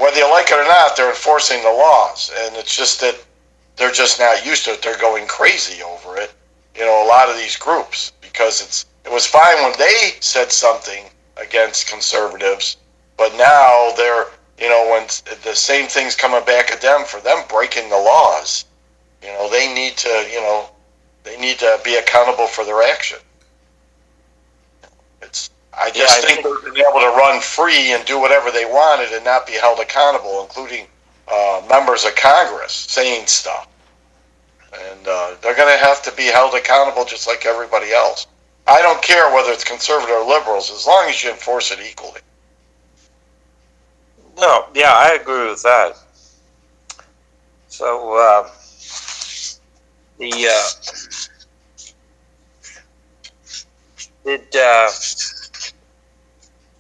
whether you like it or not, they're enforcing the laws, and it's just that they're just not used to it. They're going crazy over it. A lot of these groups, because it was fine when they said something against conservatives, but now they're, when the same thing's coming back at them for them breaking the laws, they need to be accountable for their action. I think they've been able to run free and do whatever they wanted and not be held accountable, including members of Congress saying stuff. And they're going to have to be held accountable just like everybody else. I don't care whether it's conservative or liberals, as long as you enforce it equally. No, yeah, I agree with that. So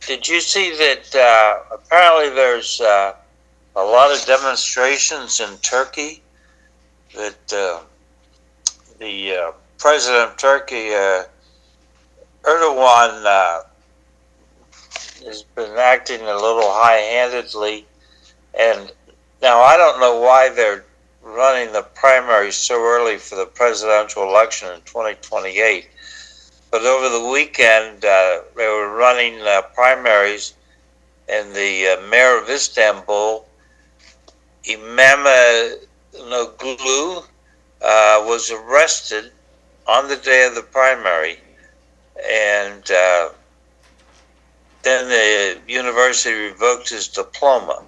did you see that apparently there's a lot of demonstrations in Turkey, that the president of Turkey, Erdogan, has been acting a little high-handedly, and now I don't know why they're running the primaries so early for the presidential election in 2028. But over the weekend, they were running primaries, and the mayor of Istanbul, Imamoglu, was arrested on the day of the primary, and then the university revoked his diploma.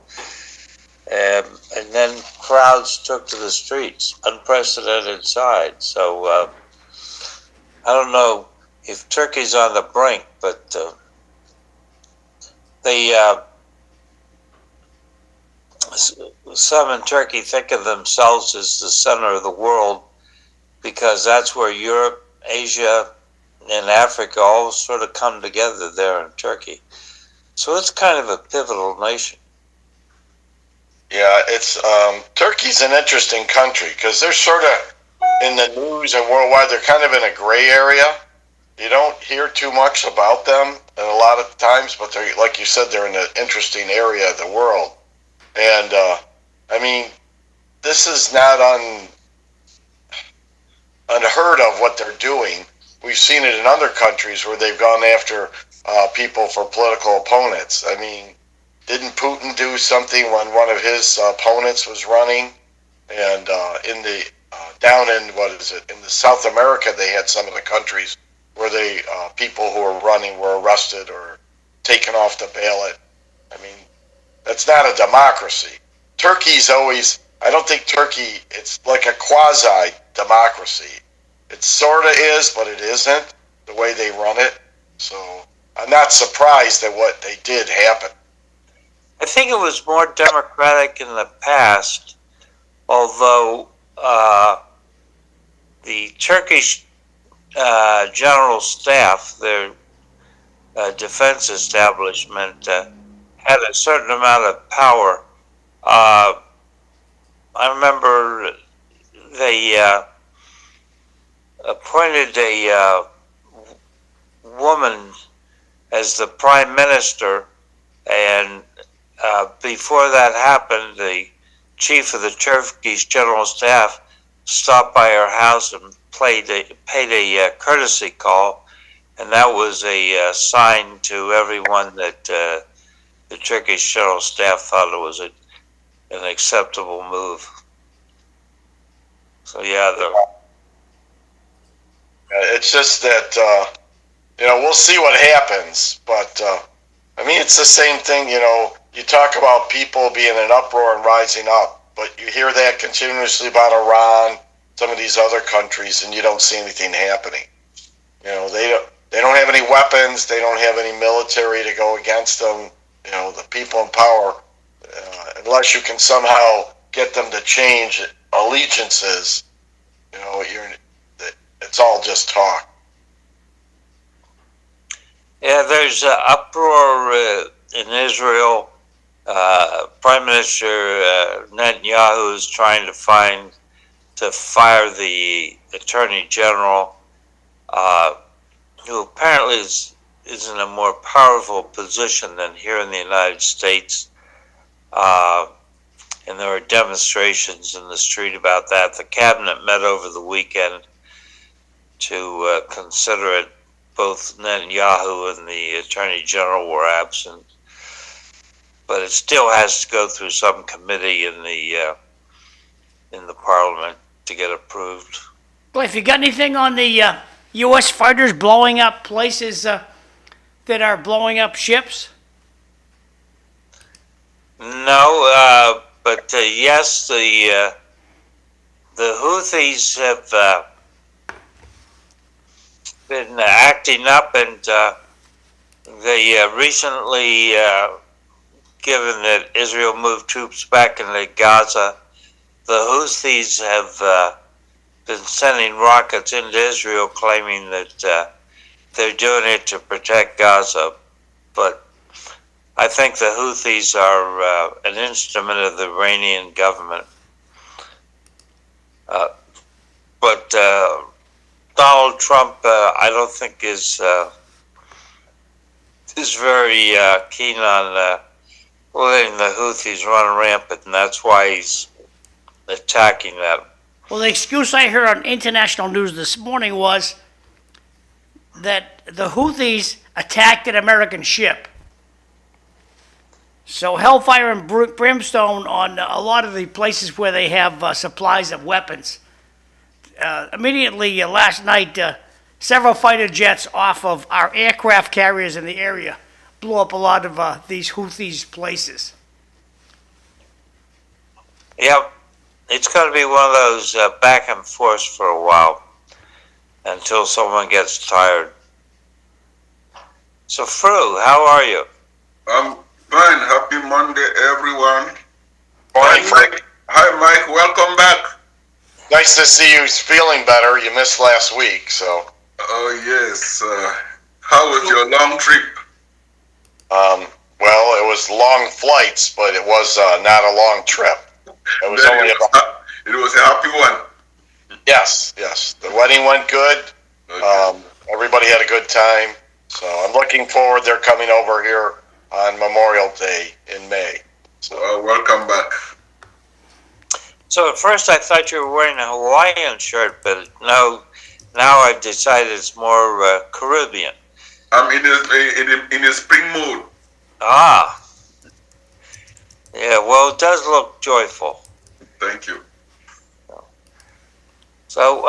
And then crowds took to the streets, unprecedented size. So I don't know if Turkey's on the brink, but some in Turkey think of themselves as the center of the world, because that's where Europe, Asia, and Africa all sort of come together there in Turkey. So it's kind of a pivotal nation. Yeah, Turkey's an interesting country because they're sort of in the news and worldwide. They're kind of in a gray area. You don't hear too much about them a lot of times, but they're, like you said, they're in an interesting area of the world. And this is not unheard of what they're doing. We've seen it in other countries where they've gone after people for political opponents. Didn't Putin do something when one of his opponents was running? And down in in the South America, they had some of the countries where people who were running were arrested or taken off the ballot. That's not a democracy. Turkey's always, I don't think Turkey, it's like a quasi-democracy. It sort of is, but it isn't, the way they run it. So I'm not surprised that what they did happened. I think it was more democratic in the past, although the Turkish General Staff, their defense establishment, had a certain amount of power. I remember they appointed a woman as the prime minister, and before that happened, the chief of the Turkish General Staff stopped by her house and paid a courtesy call, and that was a sign to everyone that the Turkish General Staff thought it was an acceptable move. So yeah, it's just that we'll see what happens, but it's the same thing. You talk about people being in uproar and rising up, but you hear that continuously about Iran, some of these other countries, and you don't see anything happening. They don't have any weapons, they don't have any military to go against them. The people in power, unless you can somehow get them to change allegiances, it's all just talk. Yeah, there's uproar in Israel. Prime Minister Netanyahu is trying to fire the Attorney General, who apparently is in a more powerful position than here in the United States. and there were demonstrations in the street about that. The cabinet met over the weekend to consider it. Both Netanyahu and the Attorney General were absent, but it still has to go through some committee in the Parliament to get approved. Well, if you got anything on the U.S. fighters blowing up places that are blowing up ships? No, but yes, the Houthis have been acting up, and they recently, given that Israel moved troops back into Gaza, the Houthis have been sending rockets into Israel, claiming that they're doing it to protect Gaza. But I think the Houthis are an instrument of the Iranian government. But Donald Trump, I don't think is very keen on letting the Houthis run rampant, and that's why he's attacking them. Well, the excuse I heard on international news this morning was that the Houthis attacked an American ship. So hellfire and brimstone on a lot of the places where they have supplies of weapons. Immediately last night, several fighter jets off of our aircraft carriers in the area blew up a lot of these Houthis places. Yep, it's going to be one of those back and forth for a while until someone gets tired. So, Fru, how are you? I'm fine. Happy Monday, everyone. Morning, Mike. Hi, Mike. Welcome back. Nice to see you feeling better. You missed last week, so. Oh, yes. How was your long trip? Well, it was long flights, but it was not a long trip. It was only about. It was a happy one. Yes. The wedding went good. Okay. Everybody had a good time. So I'm looking forward. They're coming over here on Memorial Day in May. So welcome back. So at first I thought you were wearing a Hawaiian shirt, but no, now I've decided it's more Caribbean. I'm in a spring mood. Ah. Yeah, well, it does look joyful. Thank you. So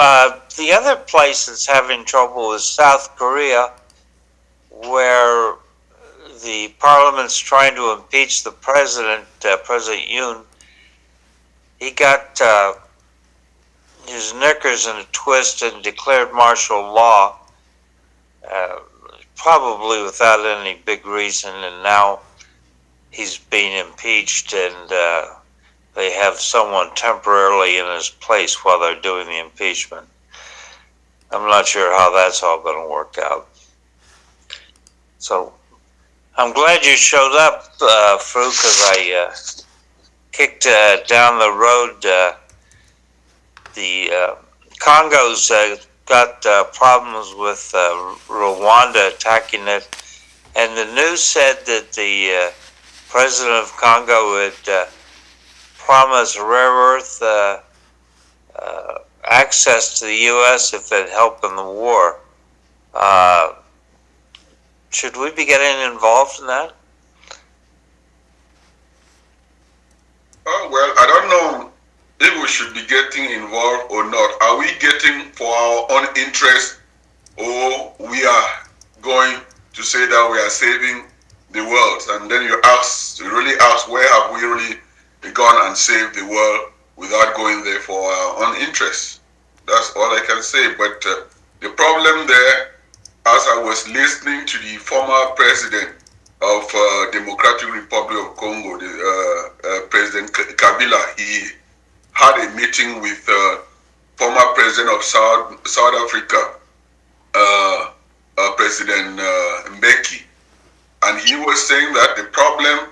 the other place that's having trouble is South Korea, where the parliament's trying to impeach the president, President Yoon. He got his knickers in a twist and declared martial law, probably without any big reason, and now he's being impeached, and they have someone temporarily in his place while they're doing the impeachment. I'm not sure how that's all going to work out. So I'm glad you showed up, Fru, because I kicked down the road. The Congo's got problems with Rwanda attacking it, and the news said that the president of Congo had promised rare earth access to the U.S. if they'd help in the war. Should we be getting involved in that? Oh, well, I don't know if we should be getting involved or not. Are we getting for our own interest, or we are going to say that we are saving the world? And then you really ask, where have we really gone and saved the world without going there for our own interest? That's all I can say. But the problem there, as I was listening to the former president of Democratic Republic of Congo, President Kabila, he had a meeting with former president of South Africa, President Mbeki, and he was saying that the problem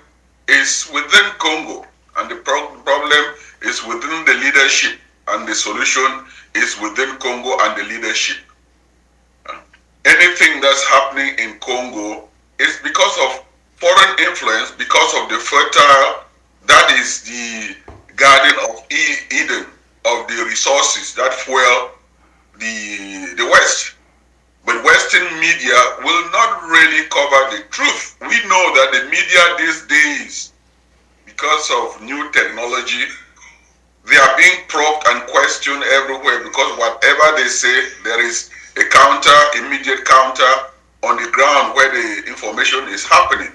is within Congo, and the problem is within the leadership, and the solution is within Congo and the leadership. Anything that's happening in Congo is because of foreign influence, because of the fertile that is the Garden of Eden of the resources that fuel the West. But Western media will not really cover the truth. We know that the media these days, because of new technology, they are being probed and questioned everywhere, because whatever they say, there is a immediate counter on the ground where the information is happening.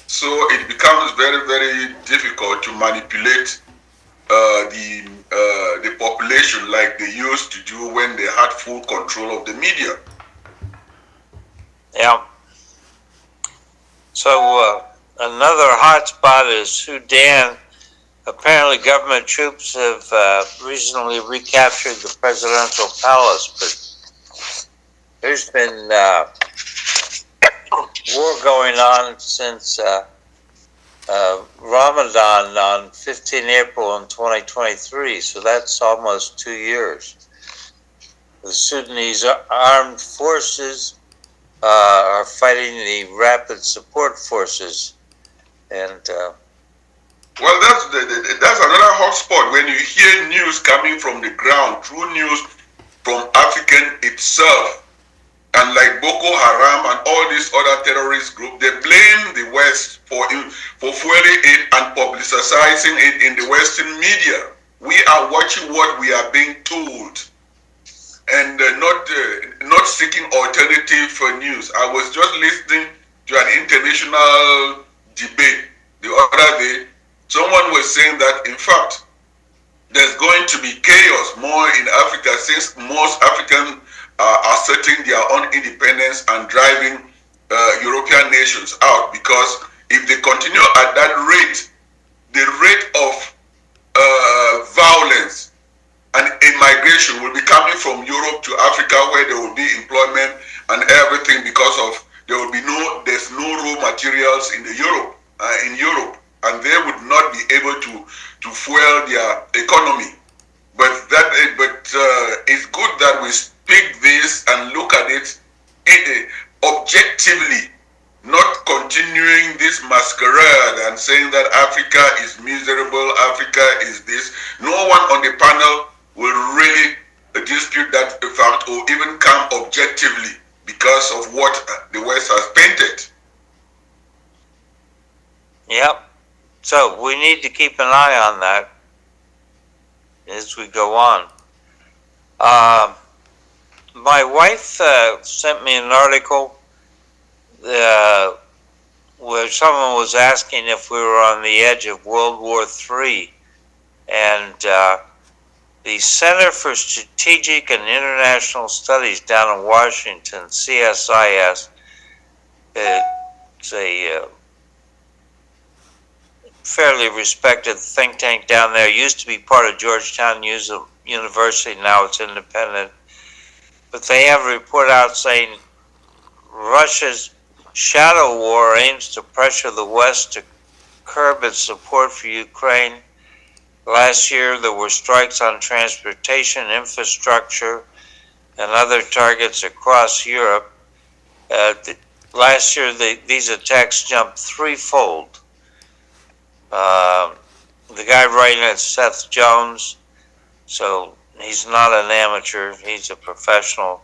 So it becomes very, very difficult to manipulate the population like they used to do when they had full control of the media. Yeah. So another hot spot is Sudan. Apparently, government troops have recently recaptured the presidential palace, but there's been war going on since Ramadan on 15 April in 2023, so that's almost 2 years. The Sudanese armed forces are fighting the rapid support forces, and well, that's another hot spot. When you hear news coming from the ground, true news from African itself, and like Boko Haram and all these other terrorist groups, they blame the West for fueling it and publicizing it in the Western media. We are watching what we are being told, and not seeking alternative for news. I was just listening to an international debate the other day. Someone was saying that, in fact, there's going to be chaos more in Africa, since most Africans are asserting their own independence and driving European nations out. Because if they continue at that rate, the rate of violence and immigration will be coming from Europe to Africa, where there will be employment and everything, because of there's no raw materials in Europe. And they would not be able to fuel their economy. But it's good that we speak this and look at it objectively, not continuing this masquerade and saying that Africa is miserable, Africa is this. No one on the panel will really dispute that fact or even come objectively because of what the West has painted. Yep. So we need to keep an eye on that as we go on. My wife sent me an article where someone was asking if we were on the edge of World War III. And the Center for Strategic and International Studies down in Washington, CSIS, it's a fairly respected think tank down there. It used to be part of Georgetown University, now it's independent. But they have a report out saying Russia's shadow war aims to pressure the West to curb its support for Ukraine. Last year there were strikes on transportation, infrastructure, and other targets across Europe. Last year these attacks jumped threefold. The guy writing it, Seth Jones, so he's not an amateur, he's a professional.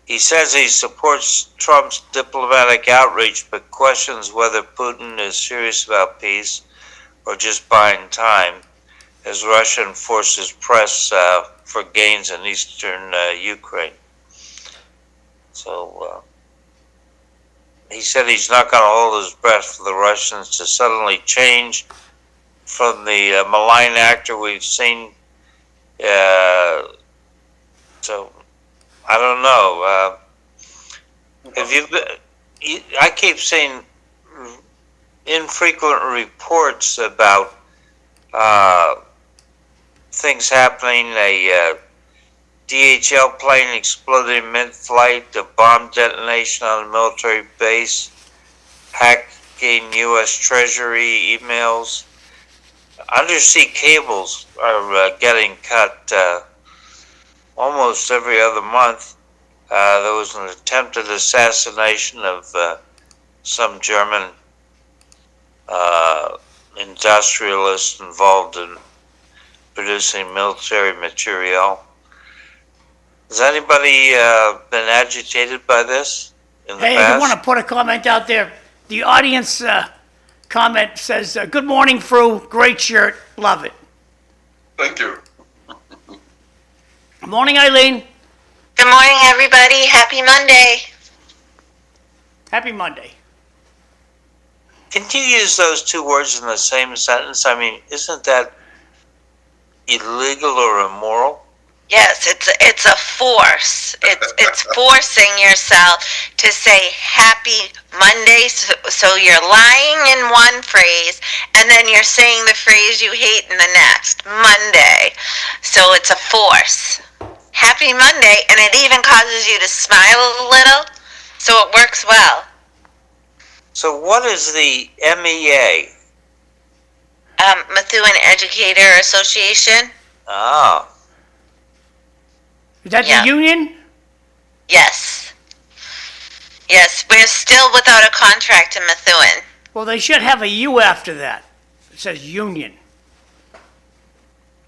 He says he supports Trump's diplomatic outreach, but questions whether Putin is serious about peace or just buying time as Russian forces press for gains in eastern Ukraine. So he said he's not going to hold his breath for the Russians to suddenly change from the malign actor we've seen. So I don't know. I keep seeing infrequent reports about things happening. A DHL plane exploded mid-flight, a bomb detonation on a military base, hacking U.S. Treasury emails. Undersea cables are getting cut almost every other month. There was an attempted assassination of some German industrialists involved in producing military material. Has anybody been agitated by this in the Hey, past? I want to put a comment out there. The audience comment says, good morning, Fru. Great shirt. Love it. Thank you. Good morning, Eileen. Good morning, everybody. Happy Monday. Happy Monday. Can you use those two words in the same sentence? I mean, isn't that illegal or immoral? Yes, it's a force. It's forcing yourself to say Happy Monday. So you're lying in one phrase, and then you're saying the phrase you hate in the next, Monday. So it's a force. Happy Monday, and it even causes you to smile a little, so it works well. So what is the MEA? Methuen Educator Association. Ah, Is that Yeah. the union? Yes. Yes, we're still without a contract in Methuen. Well, they should have a U after that. It says union.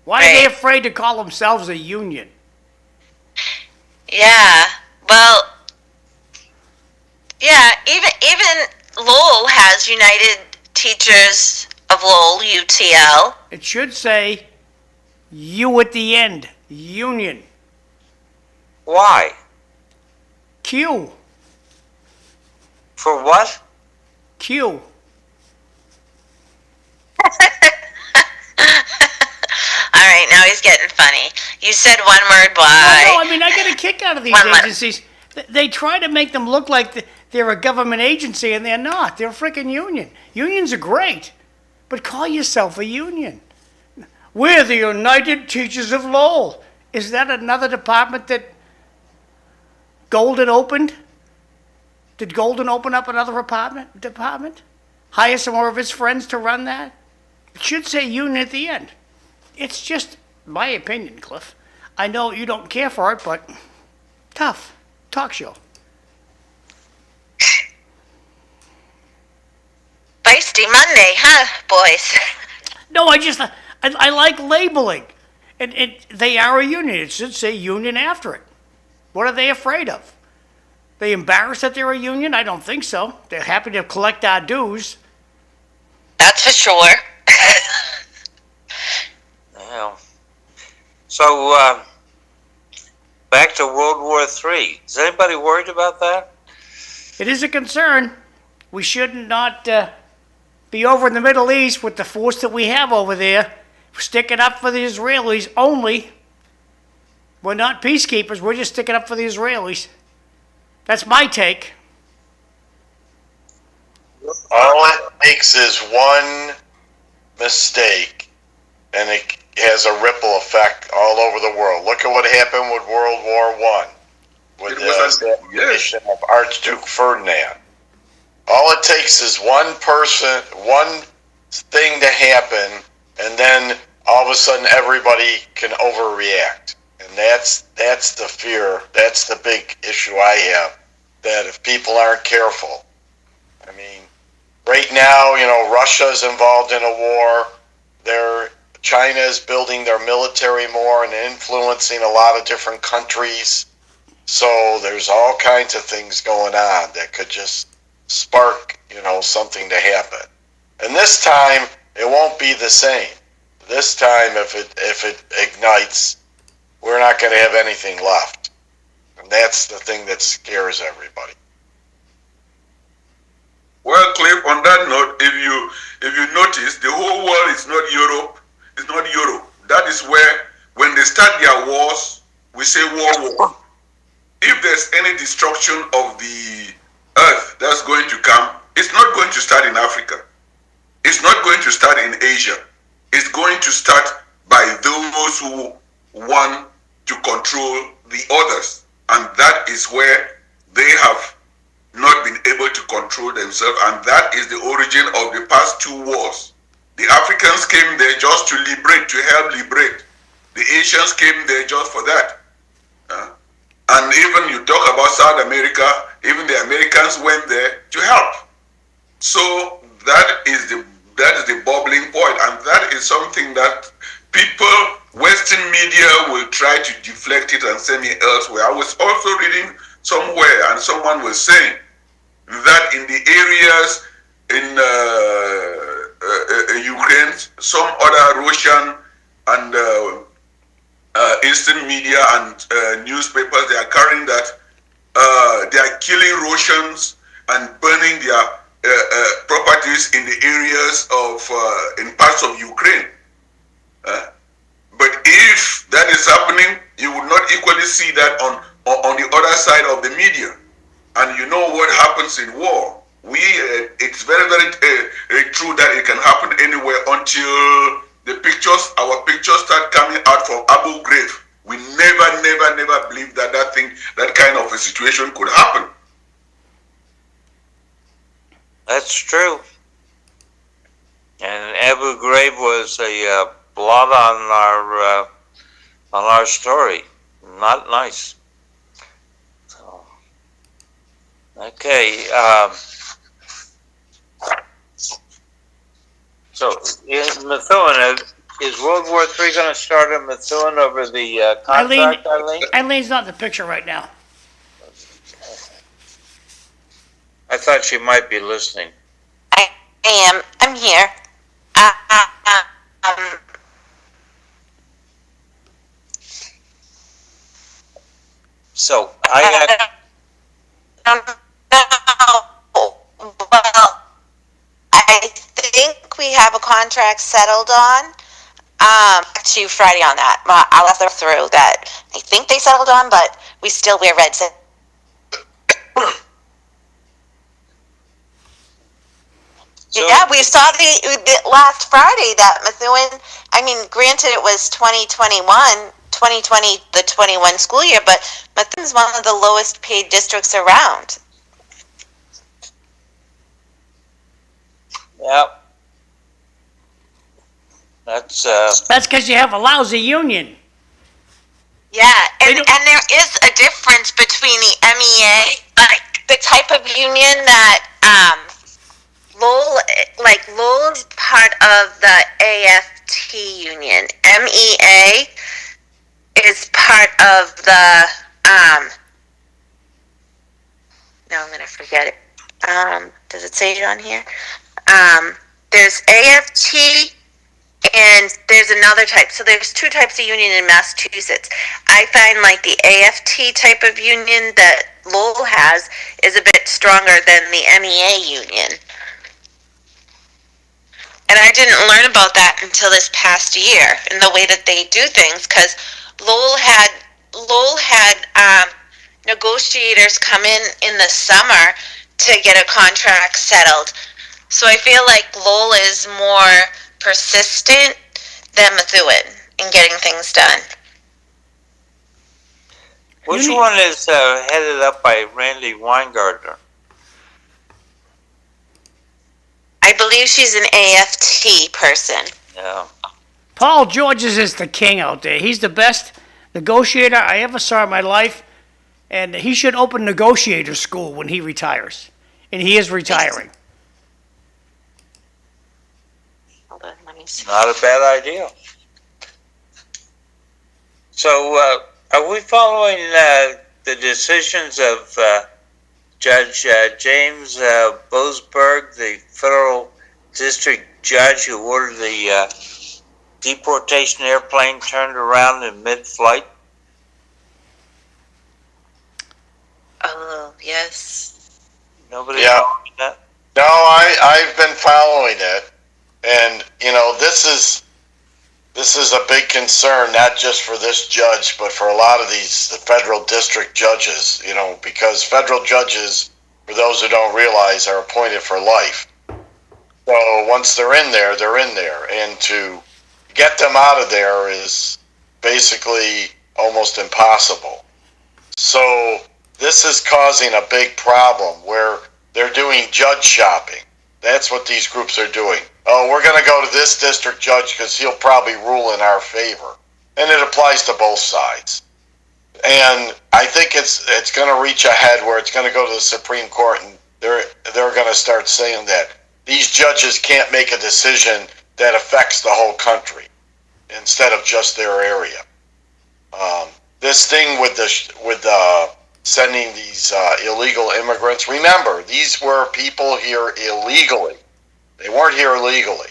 Why are they Right. afraid to call themselves a union? Yeah. Well, yeah, even Lowell has United Teachers of Lowell, UTL. It should say U at the end. Union. why? Q. For what? Q. All right, now he's getting funny. You said one word, Well, no, why? I mean, I get a kick out of these One letter. agencies. They try to make them look like they're a government agency, and they're not. They're a freaking union. Unions are great, but call yourself a union. We're the United Teachers of Lowell. Is that another department that Golden opened? Did Golden open up another department? Hire some more of his friends to run that? It should say union at the end. It's just my opinion, Cliff. I know you don't care for it, but tough. Talk show. Feisty Monday, huh, boys? No, I like labeling. And they are a union. It should say union after it. What are they afraid of? They embarrassed that they're a union? I don't think so. They're happy to collect our dues. That's for sure. Well, so back to World War III. Is anybody worried about that? It is a concern. We should not be over in the Middle East with the force that we have over there, sticking up for the Israelis only. We're not peacekeepers. We're just sticking up for the Israelis. That's my take. All it takes is one mistake, and it has a ripple effect all over the world. Look at what happened with World War I, with It the was assassination of Archduke Ferdinand. All it takes is one person, one thing to happen, and then all of a sudden everybody can overreact. And that's the fear. That's the big issue I have, that if people aren't careful. I mean, right now, Russia's involved in a war. China is building their military more and influencing a lot of different countries. So there's all kinds of things going on that could just spark, something to happen. And this time, it won't be the same. This time, if it ignites, we're not going to have anything left. And that's the thing that scares everybody. Well, Cliff, on that note, if you notice, the whole world is not Europe. It's not Europe. That is where, when they start their wars, we say war. If there's any destruction of the earth that's going to come, it's not going to start in Africa. It's not going to start in Asia. It's going to start by those who want to control the others. And that is where they have not been able to control themselves. And that is the origin of the past two wars. The Africans came there just to liberate, to help liberate. The Asians came there just for that. And even you talk about South America, even the Americans went there to help. So that is the bubbling point. is something that people, Western media will try to deflect it and send me elsewhere. I was also reading somewhere and someone was saying that in the areas in Ukraine, some other Russian and Eastern media and newspapers, they are carrying that they are killing Russians and burning their properties in the areas of in parts of Ukraine. But if that is happening, you would not equally see that on the other side of the media. And you know what happens in war. It's very, very true that it can happen anywhere until our pictures start coming out from Abu Ghraib. We never believed that kind of a situation could happen. That's true. And Abu Ghraib was a blot on our story. Not nice. Okay. So in Methuen, is World War III going to start in Methuen over the contract, Eileen? Eileen's not in the picture right now. I thought she might be listening. I am. I'm here. So I don't know. Well, I think we have a contract settled on. To you Friday on that. I'll have to through that. I think they settled on, but we still wear red. Yeah, we saw the last Friday that Methuen, I mean, granted it was 2020, the 21 school year, but Methuen's one of the lowest paid districts around. Yep. That's because you have a lousy union. Yeah, and there is a difference between the MEA, like the type of union that Lowell is part of the AFT union. MEA is part of the now I'm gonna forget it. Does it say it on here? There's AFT and there's another type. So there's two types of union in Massachusetts. I find like the AFT type of union that Lowell has is a bit stronger than the MEA union. And I didn't learn about that until this past year and the way that they do things, because Lowell had negotiators come in the summer to get a contract settled. So I feel like Lowell is more persistent than Methuen in getting things done. which one is headed up by Randy Weingartner? I believe she's an AFT person. Yeah. Paul Georges is the king out there. He's the best negotiator I ever saw in my life, and he should open negotiator school when he retires. And he is retiring. Hold on, let me see. Not a bad idea. So, are we following the decisions of Judge James Boasberg, the federal district judge who ordered the deportation airplane turned around in mid-flight? Oh, yes. Nobody Yeah. following that? No, I've been following it, and you know this is a big concern, not just for this judge, but for a lot of the federal district judges. You know, because federal judges, for those who don't realize, are appointed for life. So once they're in there, and to get them out of there is basically almost impossible. So this is causing a big problem where they're doing judge shopping. That's what these groups are doing. Oh, we're going to go to this district judge because he'll probably rule in our favor. And it applies to both sides. And I think it's going to reach a head where it's going to go to the Supreme Court, and they're going to start saying that these judges can't make a decision that affects the whole country instead of just their area. This thing with sending these illegal immigrants, remember, these were people here illegally. They weren't here legally.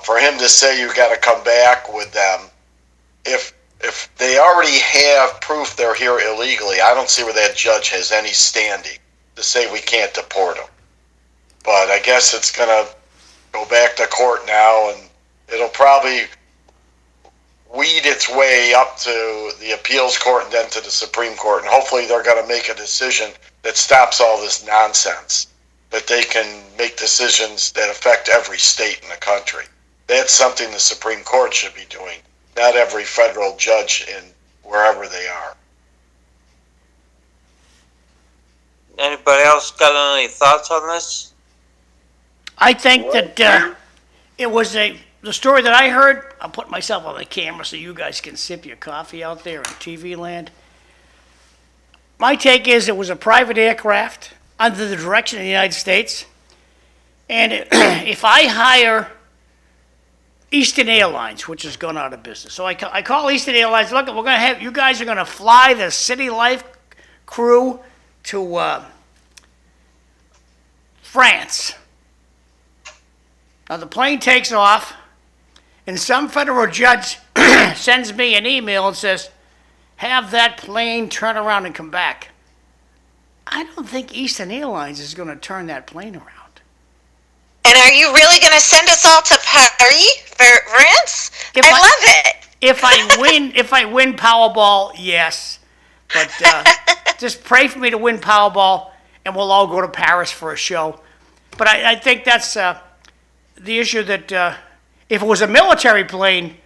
For him to say you got to come back with them, if they already have proof they're here illegally, I don't see where that judge has any standing to say we can't deport them. But I guess it's going to go back to court now, and it'll probably weed its way up to the appeals court and then to the Supreme Court. And hopefully they're going to make a decision that stops all this nonsense, that they can make decisions that affect every state in the country. That's something the Supreme Court should be doing, not every federal judge in wherever they are. Anybody else got any thoughts on this? I think that it was the story that I heard. I'll put myself on the camera so you guys can sip your coffee out there in TV land. My take is it was a private aircraft under the direction of the United States. And if I hire Eastern Airlines, which has gone out of business, so I call Eastern Airlines, look, we're going to have, you guys are going to fly the City Life crew to France. Now the plane takes off, and some federal judge sends me an email and says, have that plane turn around and come back. I don't think Eastern Airlines is going to turn that plane around. And are you really going to send us all to Paris, France? I love it. If I win Powerball, yes. But just pray for me to win Powerball, and we'll all go to Paris for a show. But I think that's the issue, that if it was a military plane,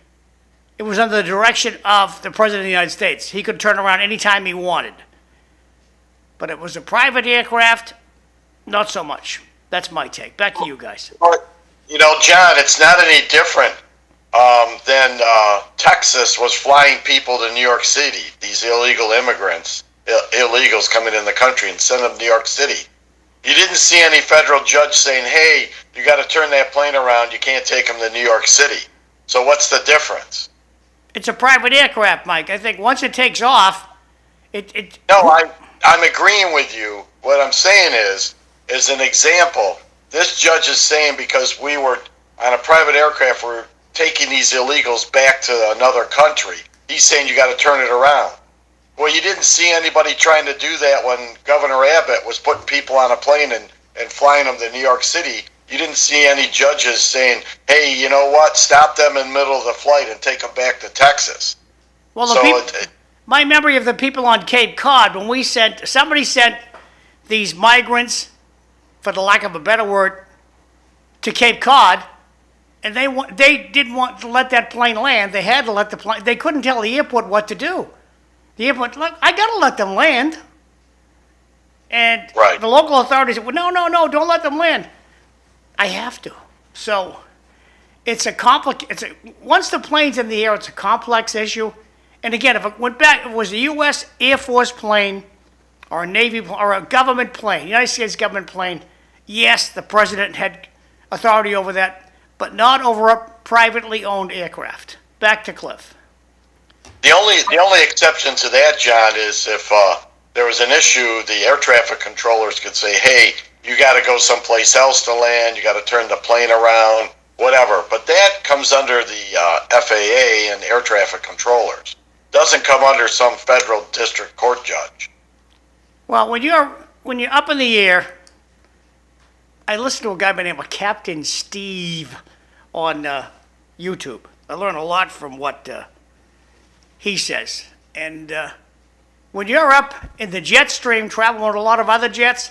it was under the direction of the President of the United States. He could turn around anytime he wanted. But it was a private aircraft, not so much. That's my take. Back to you guys. You know, John, it's not any different than Texas was flying people to New York City, these illegal immigrants, illegals coming in the country, and send them to New York City. You didn't see any federal judge saying, hey, you got to turn that plane around, you can't take them to New York City. So what's the difference? It's a private aircraft, Mike. I think once it takes off, No, I'm agreeing with you. What I'm saying is an example, this judge is saying because we were on a private aircraft, we're taking these illegals back to another country. He's saying you got to turn it around. Well, you didn't see anybody trying to do that when Governor Abbott was putting people on a plane and flying them to New York City. You didn't see any judges saying, hey, you know what, stop them in the middle of the flight and take them back to Texas. Well, my memory of the people on Cape Cod, when somebody sent these migrants, for the lack of a better word, to Cape Cod, and they didn't want to let that plane land. They had to let the plane. They couldn't tell the airport what to do. The airport, look, I got to let them land. And right. The local authorities said, well, no, don't let them land. I have to. So it's once the plane's in the air, it's a complex issue. And again, if it went back, if it was a U.S. Air Force plane or a Navy or a government plane, United States government plane, yes, the president had authority over that, but not over a privately owned aircraft. Back to Cliff. The only exception to that, John, is if there was an issue, the air traffic controllers could say, hey, you got to go someplace else to land, you got to turn the plane around, whatever. But that comes under the FAA and air traffic controllers. Doesn't come under some federal district court judge. Well, when you're up in the air, I listened to a guy by the name of Captain Steve on YouTube. I learned a lot from what he says. And when you're up in the jet stream, traveling with a lot of other jets,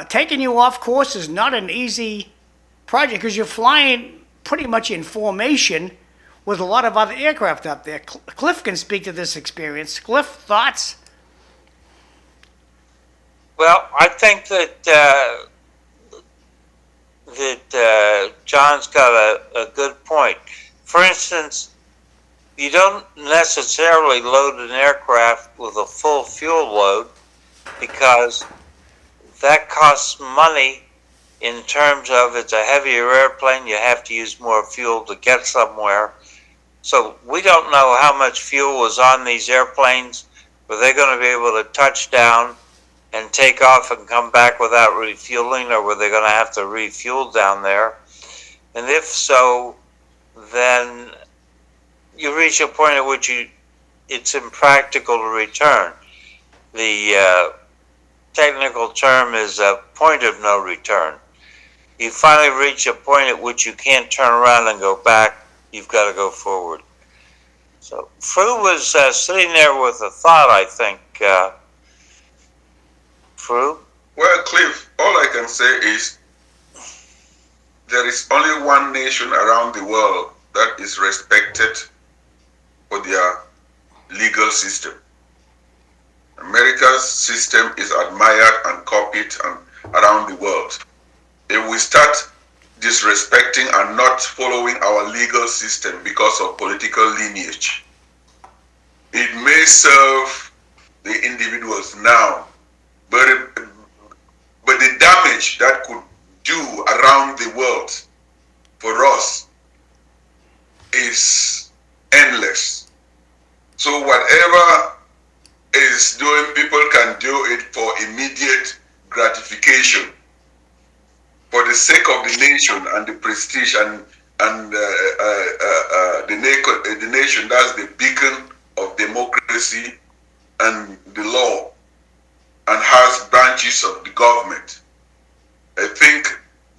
taking you off course is not an easy project because you're flying pretty much in formation with a lot of other aircraft up there. Cliff can speak to this experience. Cliff, thoughts? Well, I think that John's got a good point. For instance, you don't necessarily load an aircraft with a full fuel load because that costs money in terms of it's a heavier airplane, you have to use more fuel to get somewhere. So we don't know how much fuel was on these airplanes. Were they going to be able to touch down and take off and come back without refueling, or were they going to have to refuel down there? And if so, then you reach a point at which it's impractical to return. The technical term is a point of no return. You finally reach a point at which you can't turn around and go back. You've got to go forward. So Fru was sitting there with a thought, I think. Fru? Well, Cliff, all I can say is there is only one nation around the world that is respected for their legal system. America's system is admired and copied around the world. If we start disrespecting and not following our legal system because of political lineage, it may serve the individuals now, but the damage that could do around the world for us is endless. So whatever is doing, people can do it for immediate gratification, for the sake of the nation and the prestige and the nation. That's the beacon of democracy and the law, and has branches of the government. I think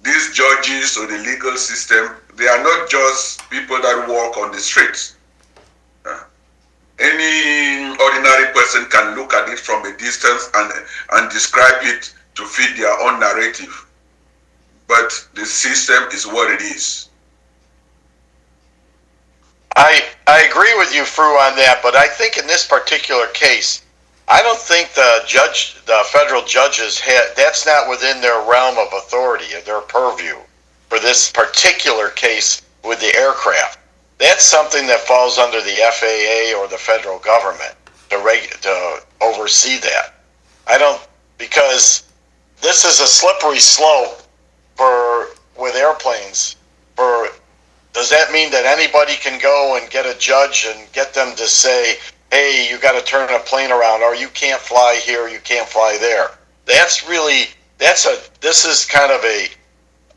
these judges or the legal system, they are not just people that walk on the streets. Any ordinary person can look at it from a distance and describe it to fit their own narrative. But the system is what it is. I agree with you, Fru, on that, but I think in this particular case, I don't think the federal judges that's not within their realm of authority, of their purview for this particular case with the aircraft. That's something that falls under the FAA or the federal government to oversee that. Because this is a slippery slope with airplanes. Does that mean that anybody can go and get a judge and get them to say, hey, you got to turn a plane around, or you can't fly here, you can't fly there? This is kind of a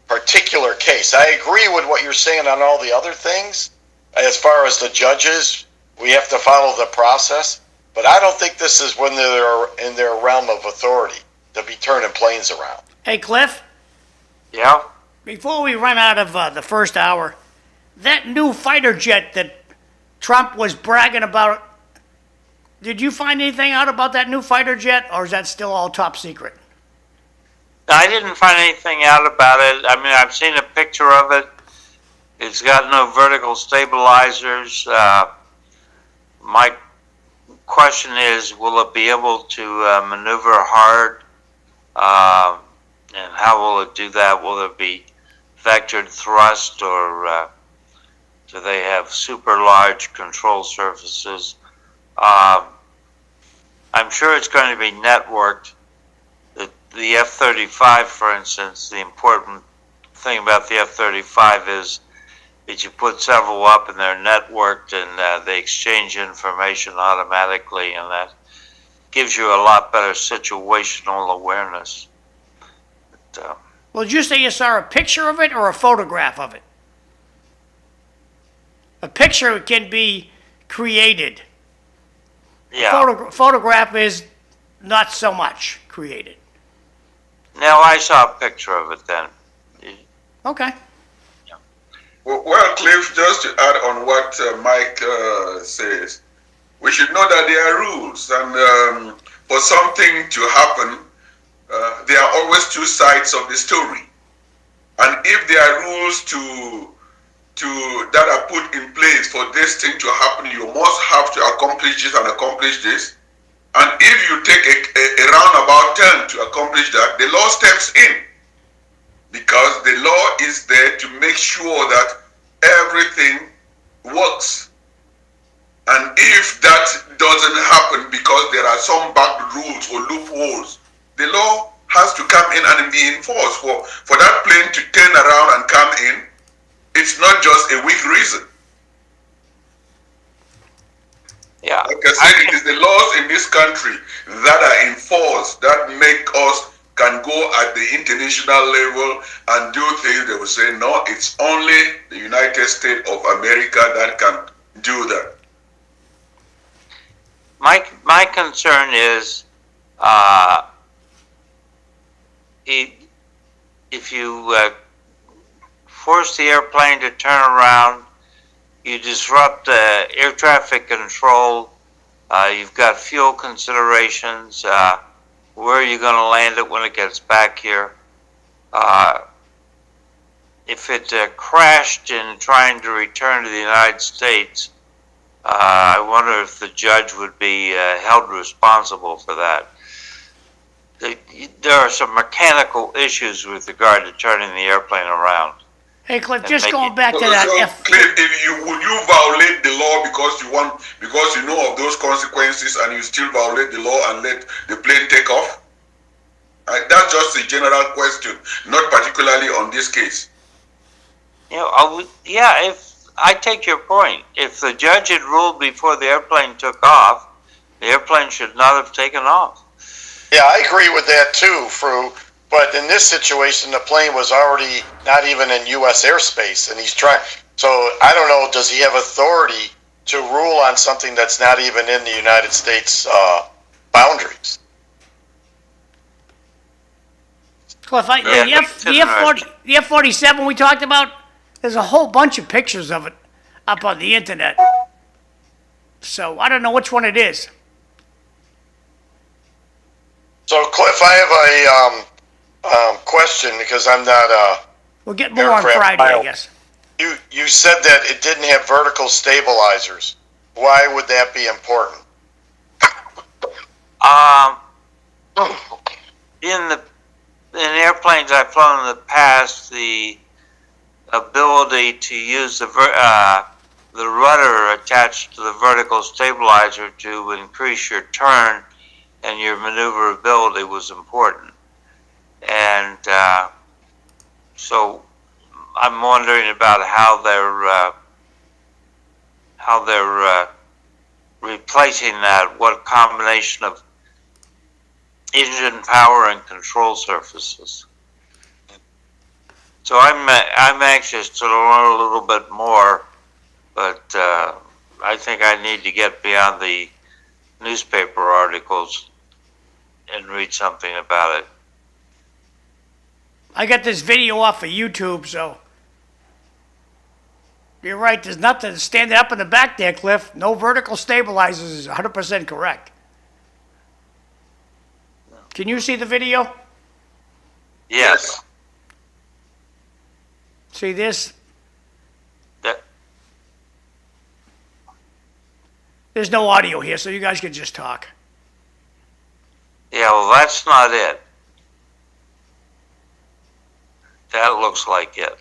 particular case. I agree with what you're saying on all the other things. As far as the judges, we have to follow the process, but I don't think this is when they're in their realm of authority to be turning planes around. Hey, Cliff, Yeah? before we run out of the first hour, that new fighter jet that Trump was bragging about, did you find anything out about that new fighter jet, or is that still all top secret? I didn't find anything out about it. I mean, I've seen a picture of it. It's got no vertical stabilizers. My question is, will it be able to maneuver hard? And how will it do that? Will there be vectored thrust, or do they have super large control surfaces? I'm sure it's going to be networked. The F-35, for instance, the important thing about the F-35 is that you put several up and they're networked, and they exchange information automatically, and that gives you a lot better situational awareness. But, Well, did you say you saw a picture of it or a photograph of it? A picture can be created. yeah. Photograph is not so much created. Now, I saw a picture of it then. Okay. Well, Cliff, just to add on what Mike says, we should know that there are rules, and for something to happen, there are always two sides of the story. And if there are rules that are put in place for this thing to happen, you must have to accomplish this and accomplish this. And if you take a roundabout turn to accomplish that, the law steps in, because the law is there to make sure that everything works. And if that doesn't happen because there are some back rules or loopholes, the law has to come in and be enforced. For that plane to turn around and come in, it's not just a weak reason. Yeah. Like I said, it is the laws in this country that are enforced that make us can go at the international level and do things. They will say, no, it's only the United States of America that can do that. My concern is if you force the airplane to turn around, you disrupt air traffic control. You've got fuel considerations. Where are you going to land it when it gets back here? If it crashed in trying to return to the United States, I wonder if the judge would be held responsible for that. There are some mechanical issues with regard to turning the airplane around. Hey, Cliff, And just make going it- back to that. So, Cliff, would you violate the law because you know of those consequences, and you still violate the law and let the plane take off? That's just a general question, not particularly on this case. You know, if I take your point, if the judge had ruled before the airplane took off, the airplane should not have taken off. Yeah, I agree with that too, Fru. But in this situation, the plane was already not even in U.S. airspace, and he's trying. So I don't know. Does he have authority to rule on something that's not even in the United States boundaries? Cliff, the F-47 we talked about, there's a whole bunch of pictures of it up on the internet. So I don't know which one it is. So Cliff, I have a question because I'm not We'll get more on Aircraft Friday, I pilot. guess. You said that it didn't have vertical stabilizers. Why would that be important? In airplanes I've flown in the past, the ability to use the rudder attached to the vertical stabilizer to increase your turn and your maneuverability was important. And so I'm wondering about how they're replacing that. What combination of engine power and control surfaces? So I'm anxious to learn a little bit more, but I think I need to get beyond the newspaper articles and read something about it. I got this video off of YouTube, so you're right. There's nothing standing up in the back there, Cliff. No vertical stabilizers is 100% correct. Can you see the video? Yes. See this? That, There's no audio here, so you guys can just talk. yeah, well, that's not it. That looks like it.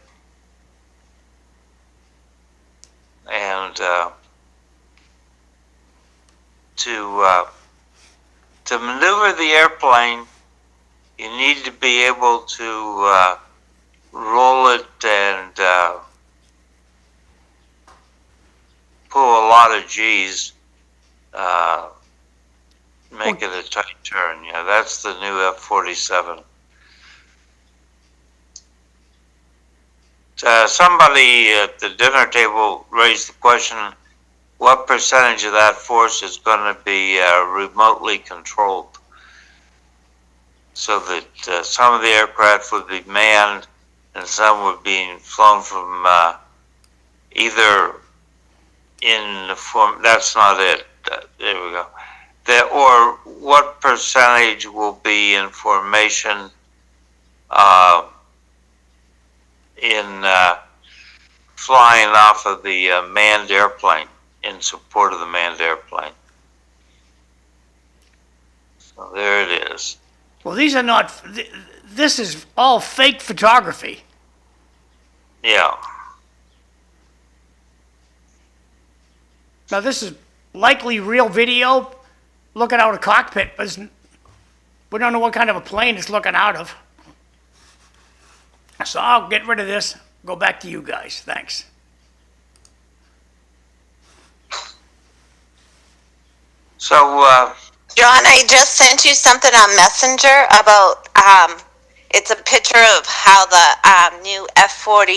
And to maneuver the airplane, you need to be able to roll it and pull a lot of G's, make it a tight turn. Yeah, that's the new F-47. Somebody at the dinner table raised the question, what percentage of that force is going to be remotely controlled? So that some of the aircraft would be manned and some would be flown from either in the form, that's not it, there we go. Or what percentage will be in formation in flying off of the manned airplane, in support of the manned airplane. So there it is. Well, these are not. This is all fake photography. Yeah. Now, this is likely real video looking out a cockpit, but We don't know what kind of a plane it's looking out of. So I'll get rid of this, go back to you guys. Thanks. So, John, I just sent you something on Messenger about, it's a picture of how the new F-47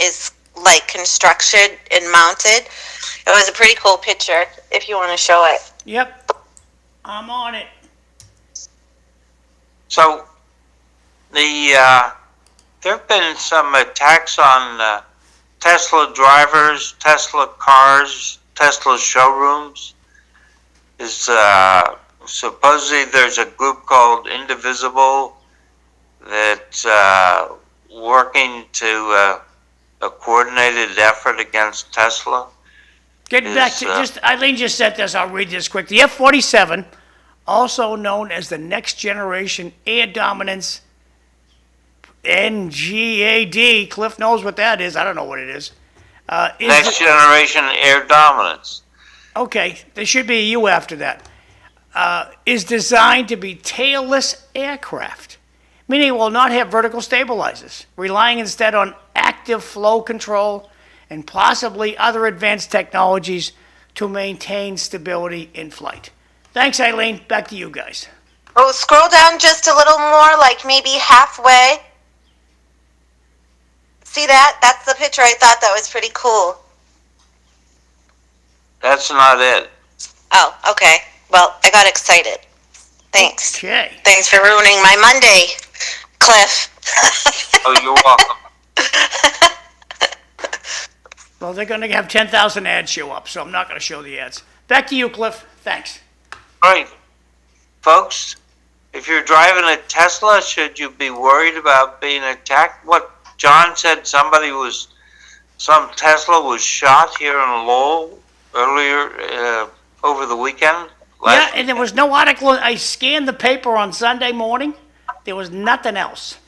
is like constructed and mounted. It was a pretty cool picture if you want to show it. Yep, I'm on it. so there have been some attacks on Tesla drivers, Tesla cars, Tesla showrooms. Is supposedly there's a group called Indivisible that's working to a coordinated effort against Tesla. Getting back to Eileen just said this. I'll read this quick. The F-47, also known as the Next Generation Air Dominance NGAD. Cliff knows what that is. I don't know what it is. Next Generation Air Dominance. Okay, there should be a U after that. Is designed to be tailless aircraft, meaning it will not have vertical stabilizers, relying instead on active flow control and possibly other advanced technologies to maintain stability in flight. Thanks, Eileen. Back to you guys. Oh, scroll down just a little more, like maybe halfway. See that? That's the picture. I thought that was pretty cool. That's not it. Oh, okay. Well, I got excited. Thanks. Okay. Thanks for ruining my Monday, Cliff. Oh, you're welcome. Well, they're going to have 10,000 ads show up, so I'm not going to show the ads. Back to you, Cliff. Thanks. All right, folks, if you're driving a Tesla, should you be worried about being attacked? What John said, some Tesla was shot here in Lowell earlier over the weekend. Yeah, and there was no article. I scanned the paper on Sunday morning. There was nothing else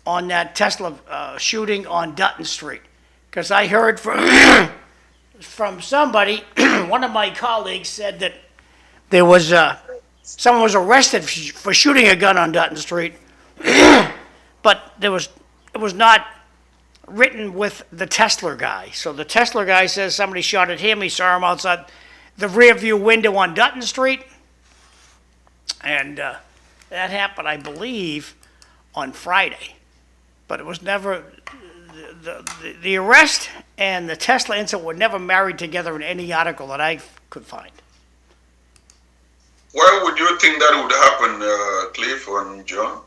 on that Tesla shooting on Dutton Street. Because I heard from somebody, one of my colleagues said that there was someone was arrested for shooting a gun on Dutton Street, but it was not written with the Tesla guy. So the Tesla guy says somebody shot at him. He saw him outside the rear view window on Dutton Street, and that happened, I believe, on Friday. But it was never the arrest and the Tesla incident were never married together in any article that I could find. Why would you think that would happen, Cliff and John?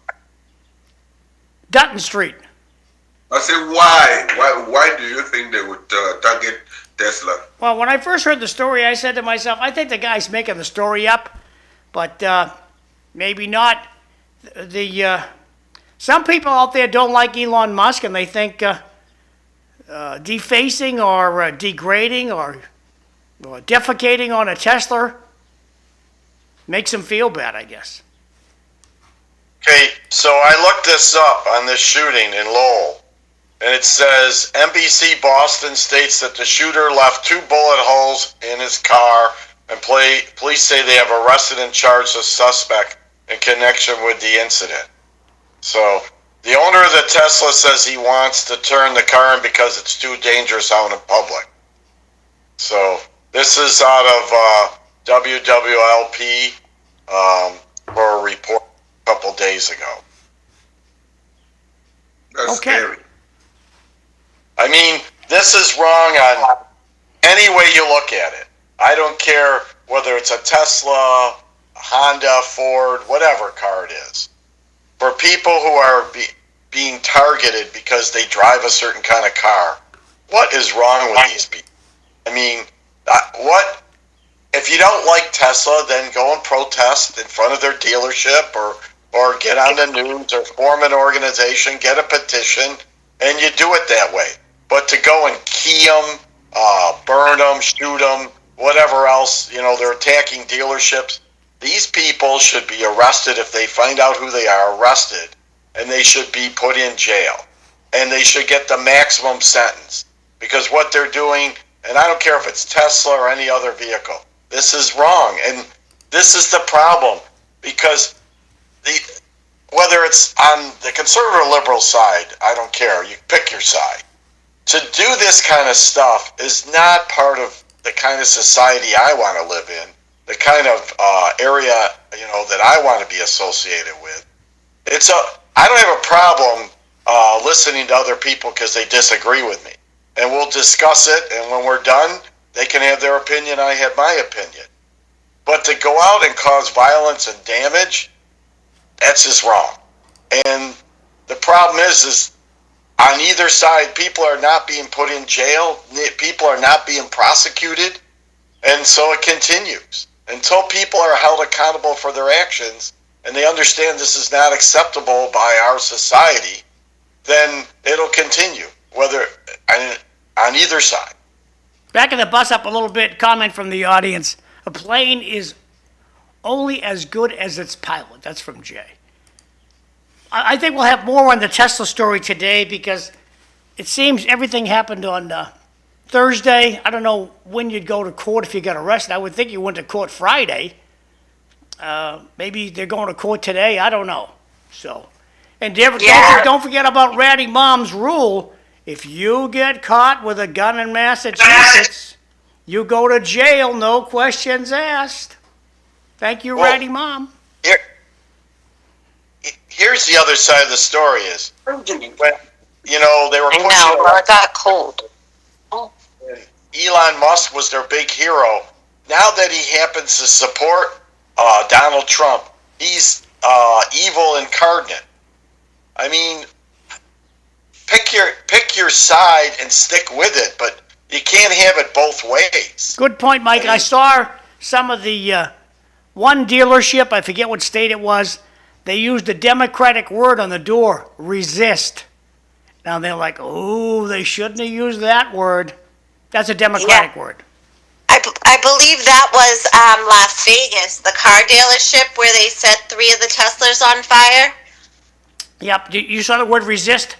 Dutton Street. I say why? Why do you think they would target Tesla? Well, when I first heard the story, I said to myself, I think the guy's making the story up, but maybe not. Some people out there don't like Elon Musk, and they think defacing or degrading or defecating on a Tesla makes them feel bad, I guess. Okay, so I looked this up on this shooting in Lowell, and it says NBC Boston states that the shooter left 2 bullet holes in his car, and police say they have arrested and charged a suspect in connection with the incident. So the owner of the Tesla says he wants to turn the car in because it's too dangerous out in public. So this is out of WWLP for a report a couple days ago. That's Okay. scary. I mean, this is wrong on any way you look at it. I don't care whether it's a Tesla, Honda, Ford, whatever car it is. For people who are being targeted because they drive a certain kind of car, what is wrong with these people? I mean, what? If you don't like Tesla, then go and protest in front of their dealership or get on the news or form an organization, get a petition, and you do it that way. But to go and key them, burn them, shoot them, whatever else, they're attacking dealerships. These people should be arrested if they find out who they are, arrested, and they should be put in jail. And they should get the maximum sentence. Because what they're doing, and I don't care if it's Tesla or any other vehicle, This is wrong. And this is the problem, because whether it's on the conservative or liberal side, I don't care. You pick your side. To do this kind of stuff is not part of the kind of society I want to live in, the kind of area, that I want to be associated with. I don't have a problem listening to other people because they disagree with me. And we'll discuss it, and when we're done, they can have their opinion, I have my opinion. But to go out and cause violence and damage, that's just wrong. And the problem is on either side, people are not being put in jail, people are not being prosecuted, and so it continues. Until people are held accountable for their actions, and they understand this is not acceptable by our society, then it'll continue, whether on either side. Backing the bus up a little bit, comment from the audience. A plane is only as good as its pilot. That's from Jay. I think we'll have more on the Tesla story today because it seems everything happened on Thursday. I don't know when you'd go to court if you got arrested. I would think you went to court Friday. Maybe they're going to court today. I don't know. So, and don't forget about Ratty Mom's rule. If you get caught with a gun in Massachusetts, you go to jail, no questions asked. Thank you, Ratty Mom. Here's the other side of the story is, when, they were pushing... it got cold. Elon Musk was their big hero. Now that he happens to support Donald Trump, he's evil incarnate. I mean, pick your side and stick with it, but you can't have it both ways. Good point, Mike. I saw some of the one dealership, I forget what state it was, they used a Democratic word on the door, resist. Now they're like, oh, they shouldn't have used that word. That's a Democratic word. I believe that was Las Vegas, the car dealership where they set 3 of the Teslas on fire. Yep, you saw the word resist?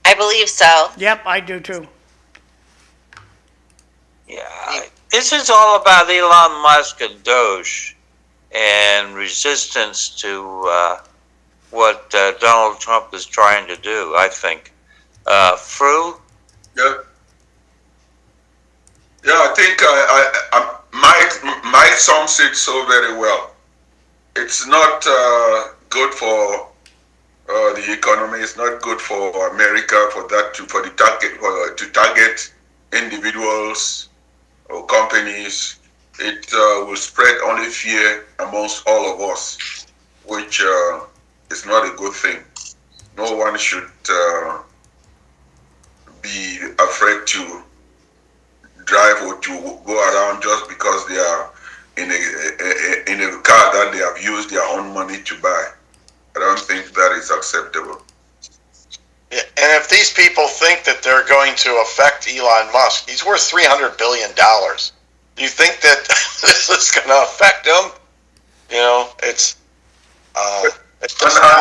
I believe so. Yep, I do too. Yeah, this is all about Elon Musk and Doge and resistance to what Donald Trump is trying to do, I think. Fru? Yeah, I think Mike sums it so very well. It's not good for the economy. It's not good for America to target individuals or companies. It will spread only fear amongst all of us, which is not a good thing. No one should be afraid to drive or to go around just because they are in a car that they have used their own money to buy. I don't think that is acceptable. Yeah, and if these people think that they're going to affect Elon Musk, he's worth $300 billion. Do you think that this is going to affect him? It's on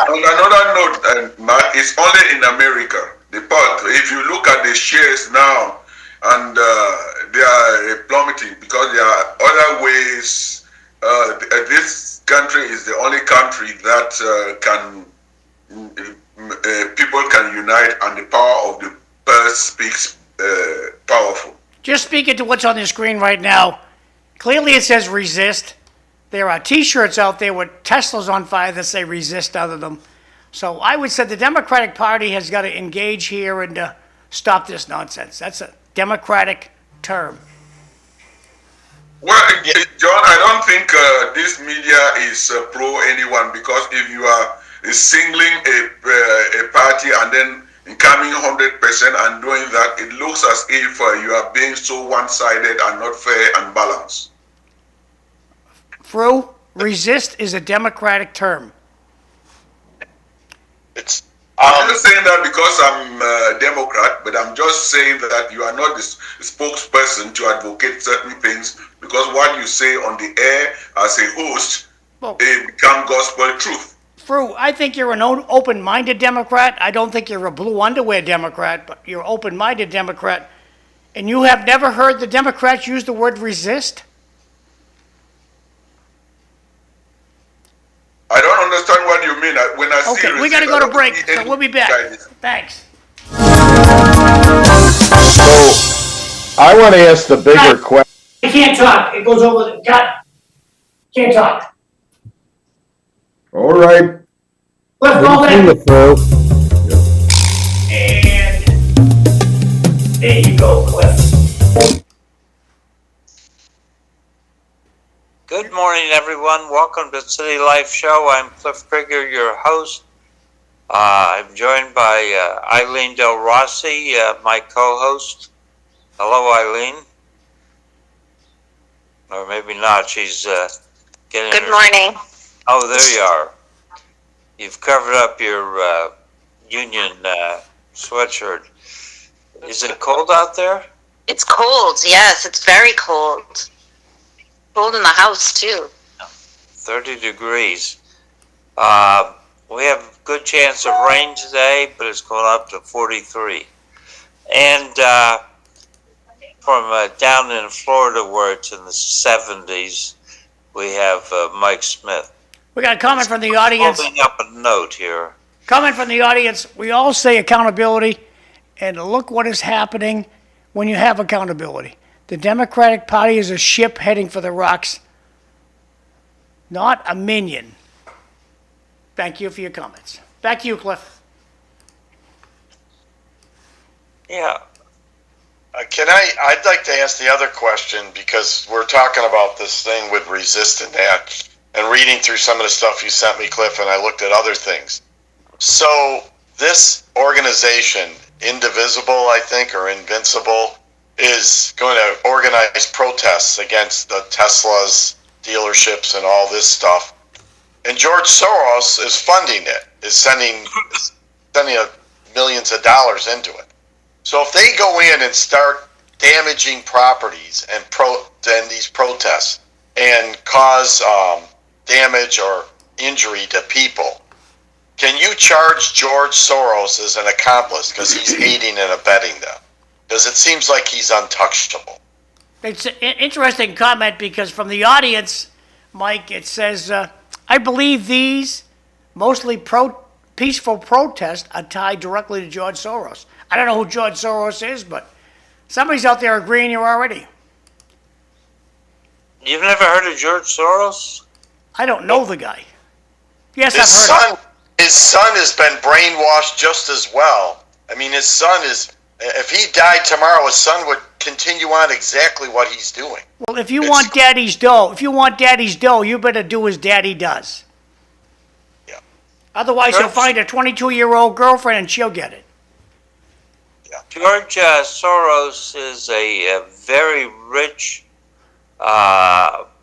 another note, Mark, it's only in America. If you look at the shares now, and they are plummeting because there are other ways. This country is the only country that people can unite, and the power of the purse speaks powerful. Just speaking to what's on the screen right now, clearly it says resist. There are T-shirts out there with Teslas on fire that say resist out of them. So I would say the Democratic Party has got to engage here and stop this nonsense. That's a Democratic term. Well, John, I don't think this media is pro anyone, because if you are singling a party and then coming 100% and doing that, it looks as if you are being so one-sided and not fair and balanced. Fru, resist is a Democratic term. I'm not saying that because I'm a Democrat, but I'm just saying that you are not the spokesperson to advocate certain things, because what you say on the air as a host, it becomes gospel truth. Fru, I think you're an open-minded Democrat. I don't think you're a blue underwear Democrat, but you're an open-minded Democrat. And you have never heard the Democrats use the word resist? understand what you mean. When I see Okay, we receipts, gotta go I to don't break, see so any we'll be back. guidance. Thanks. So I want to ask the bigger question. I can't talk, it goes over the, cut. Can't talk. All right. Let's go Good there. to see you, Fru. And there you go, Cliff. Good morning, everyone. Welcome to City Life Show. I'm Cliff Krieger, your host. I'm joined by Eileen Delrossi, my co-host. Hello, Eileen. Or maybe not. She's getting. Good morning. Oh, there you are. You've covered up your union sweatshirt. Is it cold out there? It's cold. Yes, it's very cold. Cold in the house too. 30 degrees. We have a good chance of rain today, but it's going up to 43. And from down in Florida, where it's in the 70s, we have Mike Smith. We got a comment from the audience. Holding up a note here. Comment from the audience. We all say accountability, and look what is happening when you have accountability. The Democratic Party is a ship heading for the rocks, not a minion. Thank you for your comments. Back to you, Cliff. Yeah. I'd like to ask the other question, because we're talking about this thing with resist and that, and reading through some of the stuff you sent me, Cliff, and I looked at other things. So this organization, Indivisible, I think, or Invincible, is going to organize protests against the Tesla's dealerships and all this stuff. And George Soros is funding it, is sending millions of dollars into it. So if they go in and start damaging properties and these protests and cause damage or injury to people, can you charge George Soros as an accomplice because he's aiding and abetting them? Because it seems like he's untouchable. It's an interesting comment because from the audience, Mike, it says, I believe these mostly peaceful protests are tied directly to George Soros. I don't know who George Soros is, but somebody's out there agreeing you already. You've never heard of George Soros? I don't know the guy. Yes, His I've heard of him. His son has been brainwashed just as well. I mean, his son is, if he died tomorrow, his son would continue on exactly what he's doing. Well, if you want daddy's dough, you better do as daddy does. Yeah. Otherwise, he'll find a 22-year-old girlfriend and she'll get it. Yeah. George Soros is a very rich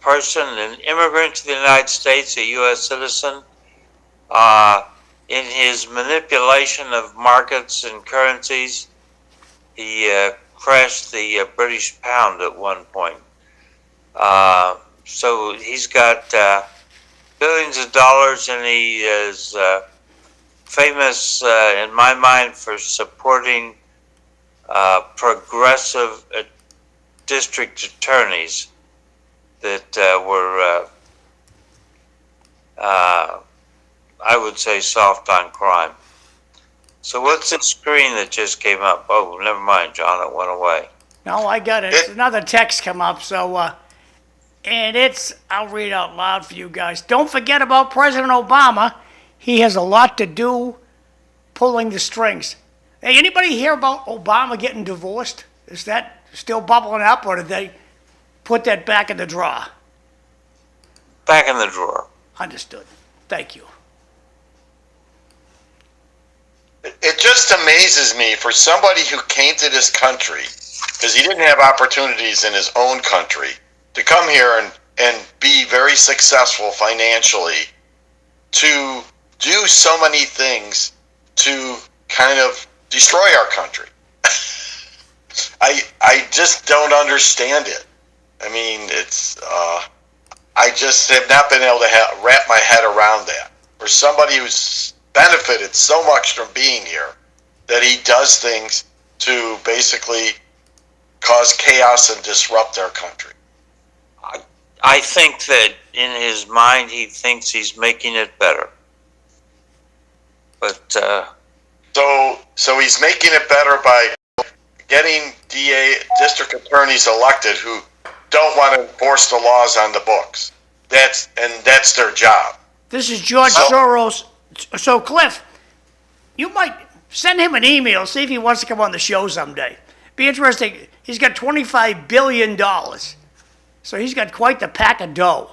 person, an immigrant to the United States, a U.S. citizen. In his manipulation of markets and currencies, he crashed the British pound at one point. So he's got billions of dollars, and he is famous, in my mind, for supporting progressive district attorneys that were, I would say, soft on crime. So what's the screen that just came up? Oh, never mind, John, it went away. No, I got it. It's another text come up, so, and I'll read out loud for you guys. Don't forget about President Obama. He has a lot to do pulling the strings. Hey, anybody hear about Obama getting divorced? Is that still bubbling up, or did they put that back in the drawer? Back in the drawer. Understood. Thank you. It just amazes me for somebody who came to this country, because he didn't have opportunities in his own country, to come here and be very successful financially, to do so many things to kind of destroy our country. I just don't understand it. I mean, it's I just have not been able to wrap my head around that. For somebody who's benefited so much from being here, that he does things to basically cause chaos and disrupt our country. I think that in his mind he thinks he's making it better. But So he's making it better by getting district attorneys elected who don't want to enforce the laws on the books. That's their job. This is George Soros. So, Cliff, you might send him an email, see if he wants to come on the show someday. Be interesting. He's got $25 billion. So he's got quite the pack of dough.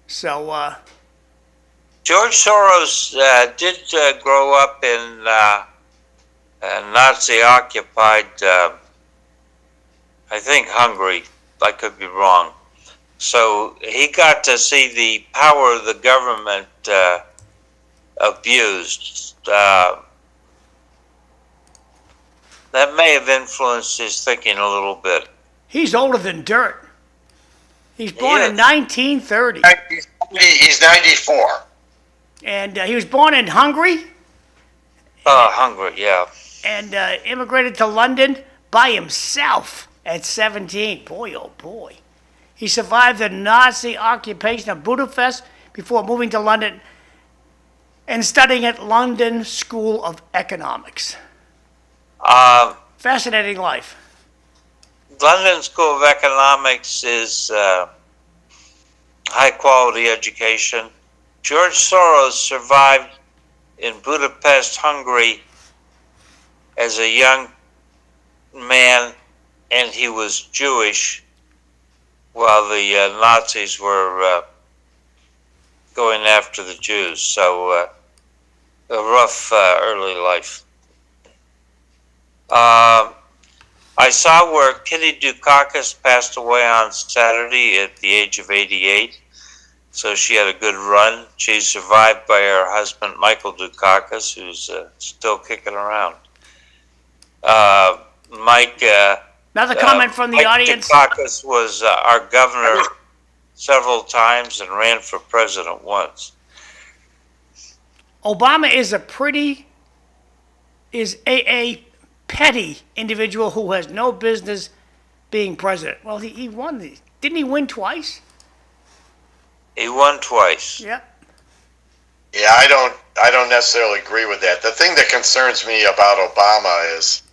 So, George Soros did grow up in Nazi-occupied, I think, Hungary. I could be wrong. So he got to see the power of the government abused. That may have influenced his thinking a little bit. he's older than dirt. He's born in is. 1930. He's 94. And he was born in Hungary Hungary, yeah. and immigrated to London by himself at 17. Boy, oh boy. He survived the Nazi occupation of Budapest before moving to London and studying at London School of Economics. Fascinating life. London School of Economics is high quality education. George Soros survived in Budapest, Hungary as a young man, and he was Jewish while the Nazis were going after the Jews. So a rough early life. I saw where Kitty Dukakis passed away on Saturday at the age of 88. So she had a good run. She's survived by her husband, Michael Dukakis, who's still kicking around. Another comment from the Mike audience. Dukakis was our governor several times and ran for president once. Obama is a petty individual who has no business being president. Well, he won these. Didn't he win twice? He won twice. Yep. Yeah, I don't necessarily agree with that. The thing that concerns me about Obama is,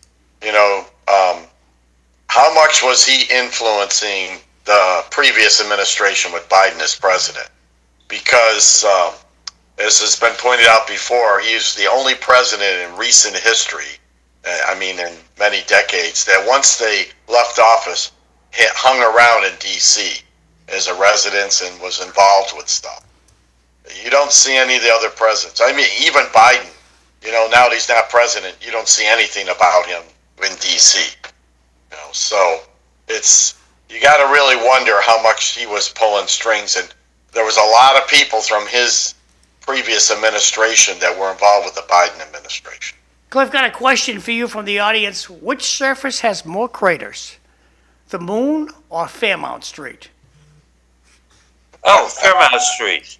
how much was he influencing the previous administration with Biden as president? Because, as has been pointed out before, he is the only president in recent history, in many decades, that once they left office, hung around in D.C. as a resident and was involved with stuff. You don't see any of the other presidents. Even Biden, now that he's not president, you don't see anything about him in D.C. So you got to really wonder how much he was pulling strings. And there was a lot of people from his previous administration that were involved with the Biden administration. Cliff, got a question for you from the audience. Which surface has more craters, the moon or Fairmount Street? Oh, Fairmount Street.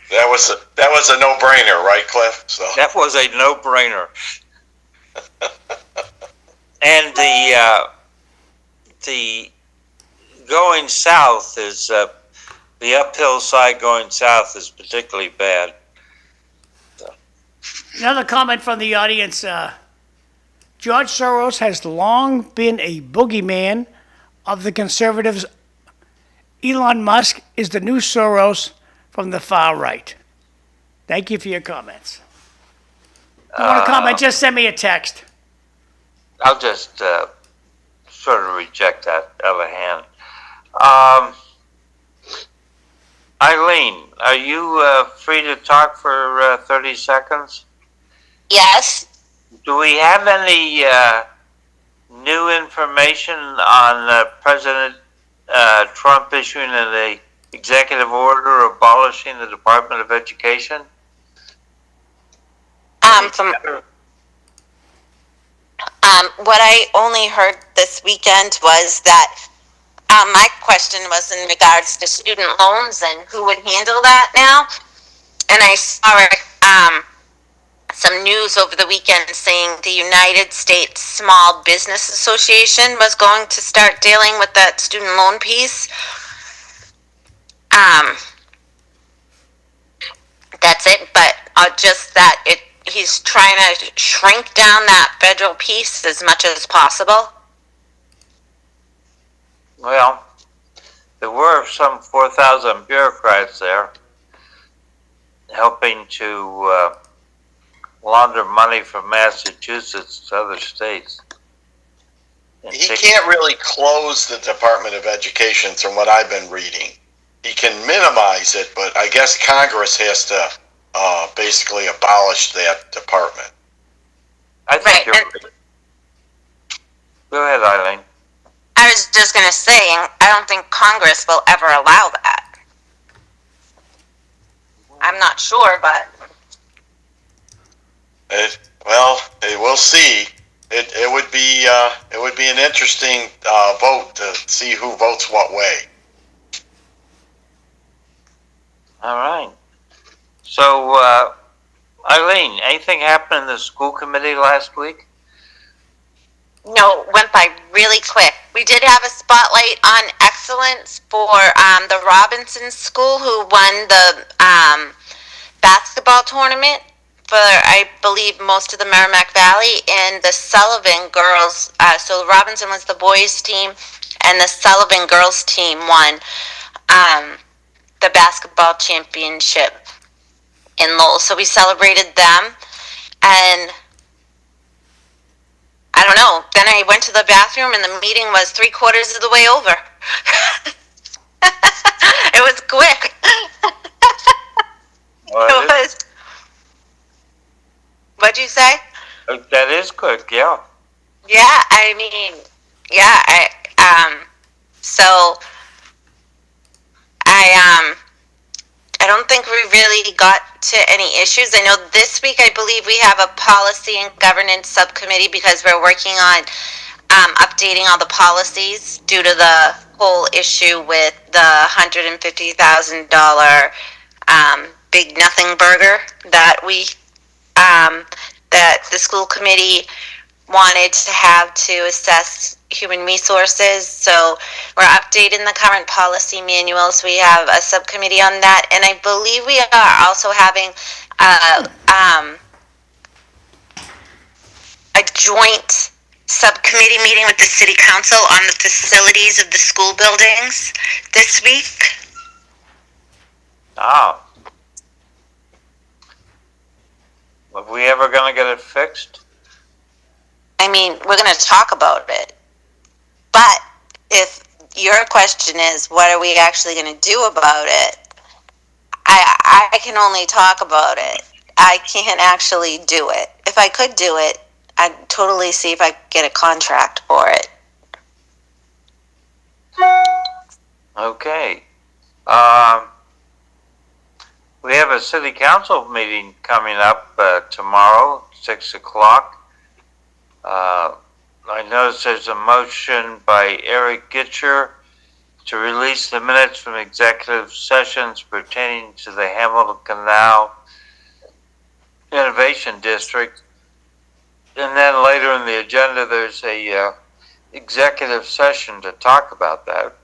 That was a no-brainer, right, Cliff? So That was a no-brainer. And the going south is the uphill side going south is particularly bad. Another comment from the audience. George Soros has long been a boogeyman of the conservatives. Elon Musk is the new Soros from the far right. Thank you for your comments. If you want to comment, just send me a text. I'll just sort of reject that other hand. Eileen, are you free to talk for 30 seconds? Yes. Do we have any new information on President Trump issuing an executive order abolishing the Department of Education? What I only heard this weekend was that my question was in regards to student loans and who would handle that now. And I saw some news over the weekend saying the United States Small Business Association was going to start dealing with that student loan piece. That's it, but just that he's trying to shrink down that federal piece as much as possible. Well, there were some 4,000 bureaucrats there helping to launder money from Massachusetts to other states. He can't really close the Department of Education from what I've been reading. He can minimize it, but I guess Congress has to basically abolish that department. I think you're right. Go ahead, Eileen. I was just going to say, I don't think Congress will ever allow that. I'm not sure, but... We'll see. It would be an interesting vote to see who votes what way. All right. So, Eileen, anything happened in the school committee last week? No, it went by really quick. We did have a spotlight on excellence for the Robinson School, who won the basketball tournament for, I believe, most of the Merrimack Valley, and the Sullivan girls. So Robinson was the boys' team, and the Sullivan girls' team won the basketball championship in Lowell. So we celebrated them, and I don't know. Then I went to the bathroom, and the meeting was 3/4 of the way over. It was quick. Well, it was. What'd you say? That is quick, yeah. Yeah, I mean, yeah. So I don't think we really got to any issues. I know this week, I believe we have a policy and governance subcommittee because we're working on updating all the policies due to the whole issue with the $150,000 big nothing burger that that the school committee wanted to have to assess human resources. So we're updating the current policy manuals. We have a subcommittee on that, and I believe we are also having a joint subcommittee meeting with the city council on the facilities of the school buildings this week. Oh. Are we ever going to get it fixed? I mean, we're going to talk about it. But if your question is, what are we actually going to do about it? I can only talk about it. I can't actually do it. If I could do it, I'd totally see if I could get a contract for it. Okay. We have a city council meeting coming up tomorrow, 6 o'clock. I notice there's a motion by Eric Gitcher to release the minutes from executive sessions pertaining to the Hamilton Canal Innovation District. And then later in the agenda, there's a executive session to talk about that.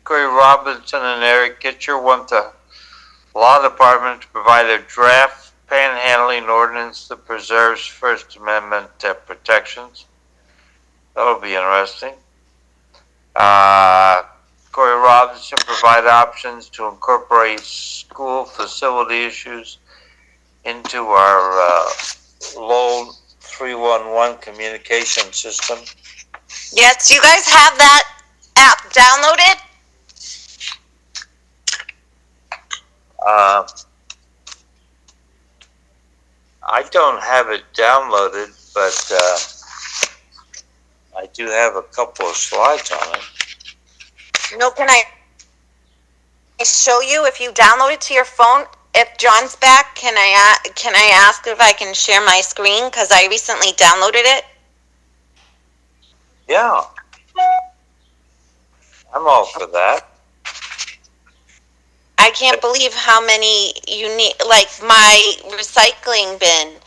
Gary Robinson and Eric Gitcher want the law department to provide a draft panhandling ordinance that preserves First Amendment protections. That'll be interesting. Corey Robinson provide options to incorporate school facility issues into our Lowell 311 communication system. Yes, you guys have that app downloaded? I don't have it downloaded, but I do have a couple of slides on it. No, can I show you if you download it to your phone? If John's back, can I ask if I can share my screen? Because I recently downloaded it. Yeah. I'm all for that. I can't believe how many you need. Like my recycling bin,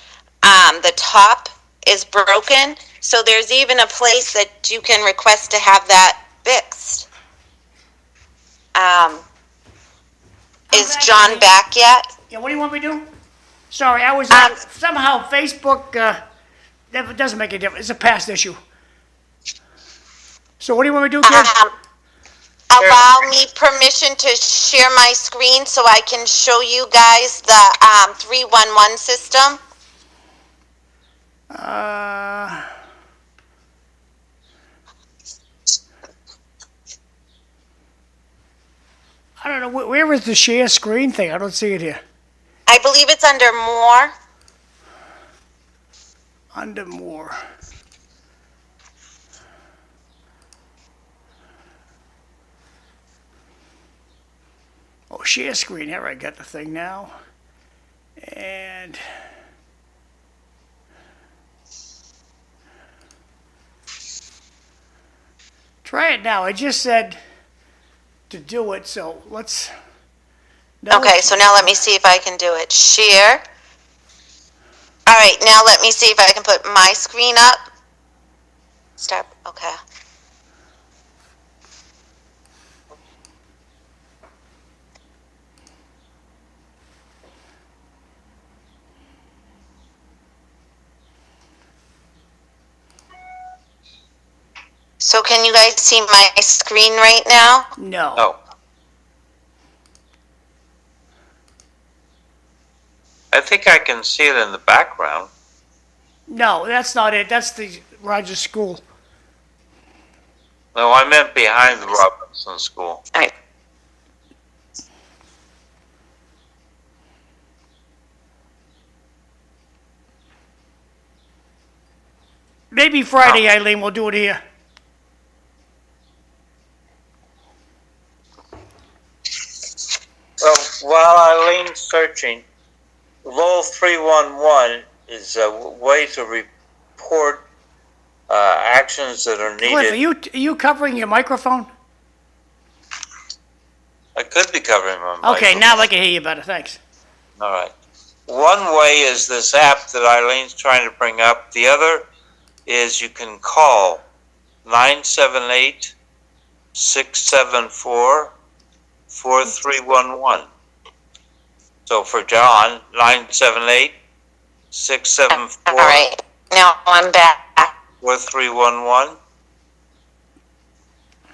the top is broken, So there's even a place that you can request to have that fixed. Is back, John Eileen. back yet? Yeah, what do you want me to do? Sorry, I was, somehow Facebook, that doesn't make a difference. It's a past issue. So what do you want me to do, kid? Allow me permission to share my screen so I can show you guys the 311 system. I don't know, where is the share screen thing? I don't see it here. I believe it's under more. Under more. Oh, share screen. Here, I got the thing now. And try it now. I just said to do it, so let's. No, Okay, so now let me see if I can do it. Share. All right, now let me see if I can put my screen up. Start, okay. So can you guys see my screen right now? No. No. I think I can see it in the background. No, that's not it. That's the Rogers School. No, I meant behind the Robinson School. All right. Maybe Friday, Eileen, we'll do it here. Well, while Eileen's searching, Lowell 311 is a way to report actions that are Cliff, needed. are you covering your microphone? I could be covering my Okay, microphone. now I can hear you better. Thanks. All right. One way is this app that Eileen's trying to bring up. The other is you can call 978-674-4311. So for John, 978-674-4311. All right, now I'm back.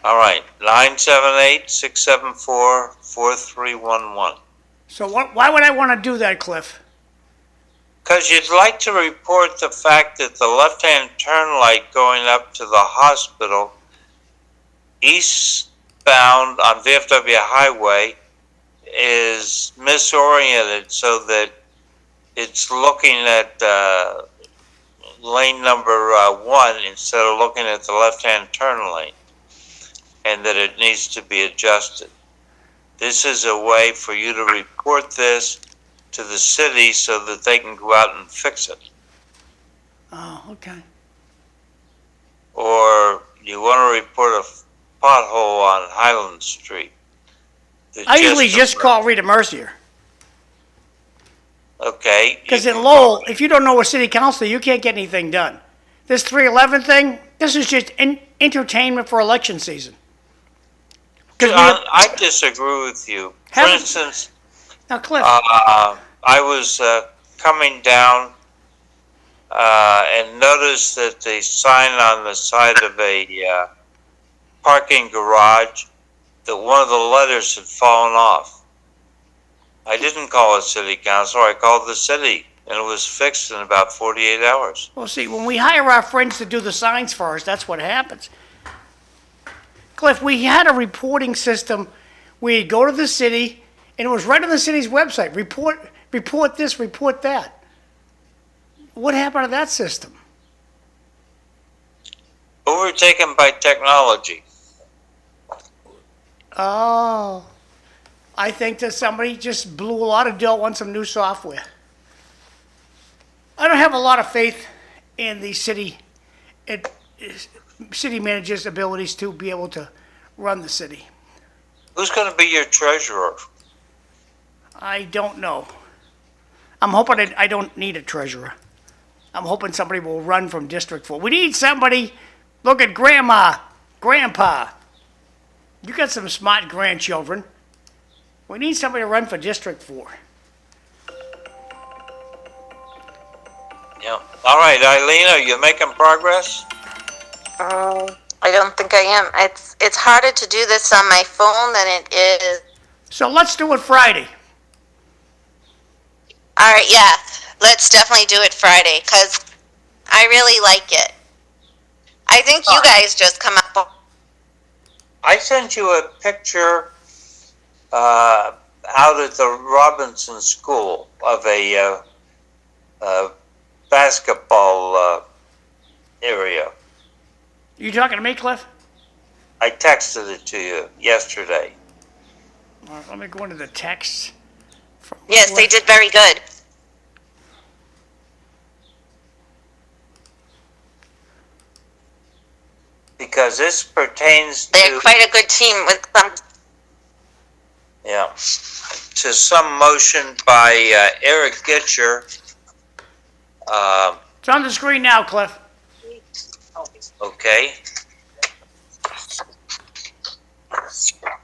All right, 978-674-4311. So why would I want to do that, Cliff? Because you'd like to report the fact that the left-hand turn light going up to the hospital eastbound on VFW Highway is misoriented so that it's looking at lane number 1 instead of looking at the left-hand turn lane, and that it needs to be adjusted. This is a way for you to report this to the city so that they can go out and fix it. Oh, okay. Or you want to report a pothole on Highland Street. I usually just call Rita Mercier. Okay. Because in Lowell, if you don't know a city councilor, you can't get anything done. This 311 thing, this is just entertainment for election season. I disagree with you. For Haven't- instance, Now, Cliff, I was coming down and noticed that the sign on the side of a parking garage, that one of the letters had fallen off. I didn't call a city council, I called the city, and it was fixed in about 48 hours. well, see, when we hire our friends to do the signs for us, that's what happens. Cliff, we had a reporting system where you go to the city, and it was right on the city's website. Report this, report that. What happened to that system? Overtaken by technology. Oh, I think that somebody just blew a lot of dough on some new software. I don't have a lot of faith in the city manager's abilities to be able to run the city. Who's going to be your treasurer? I don't know. I'm hoping I don't need a treasurer. I'm hoping somebody will run from District 4. We need somebody. Look at Grandma, Grandpa. You got some smart grandchildren. We need somebody to run for District 4. Yeah. All right, Eileen, are you making progress? I don't think I am. It's harder to do this on my phone than it is. So let's do it Friday. All right, yeah. Let's definitely do it Friday because I really like it. I think you guys just come up. I sent you a picture out at the Robinson School of a basketball area. You talking to me, Cliff? I texted it to you yesterday. All right, let me go into the texts. Yes, they did very good. Because this pertains They're to, quite a good team with some. yeah, to some motion by Eric Gitcher. It's on the screen now, Cliff. Okay.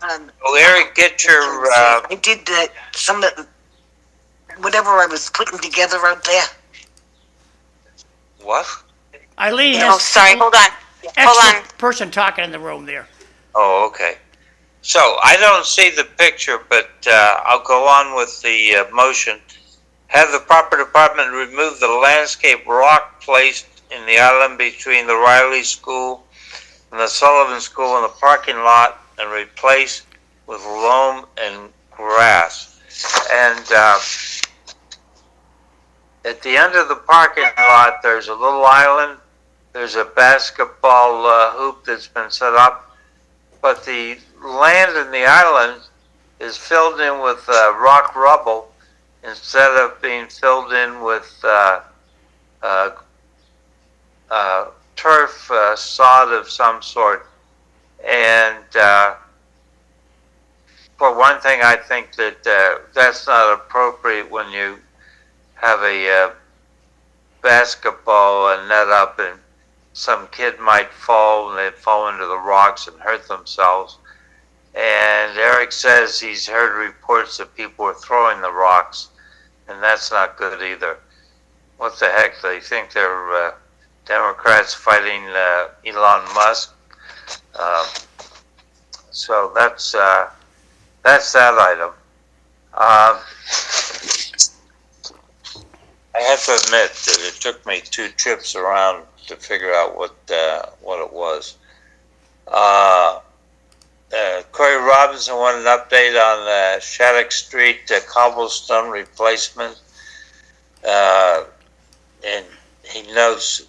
Um, So Eric Gitcher, I did some of whatever I was putting together out there. what? Eileen Oh, has sorry. Hold on. Hold extra on. person talking in the room there. Oh, okay. So I don't see the picture, but I'll go on with the motion. Have the proper department remove the landscape rock placed in the island between the Riley School and the Sullivan School in the parking lot and replace with loam and grass. And at the end of the parking lot, there's a little island. There's a basketball hoop that's been set up, but the land in the island is filled in with rock rubble instead of being filled in with turf sod of some sort. And for one thing, I think that that's not appropriate when you have a basketball net up and some kid might fall and they fall into the rocks and hurt themselves. And Eric says he's heard reports that people were throwing the rocks, and that's not good either. What the heck? They think they're Democrats fighting Elon Musk. So that's that item. I have to admit that it took me 2 trips around to figure out what it was. Corey Robinson wanted an update on Shattuck Street cobblestone replacement, and he notes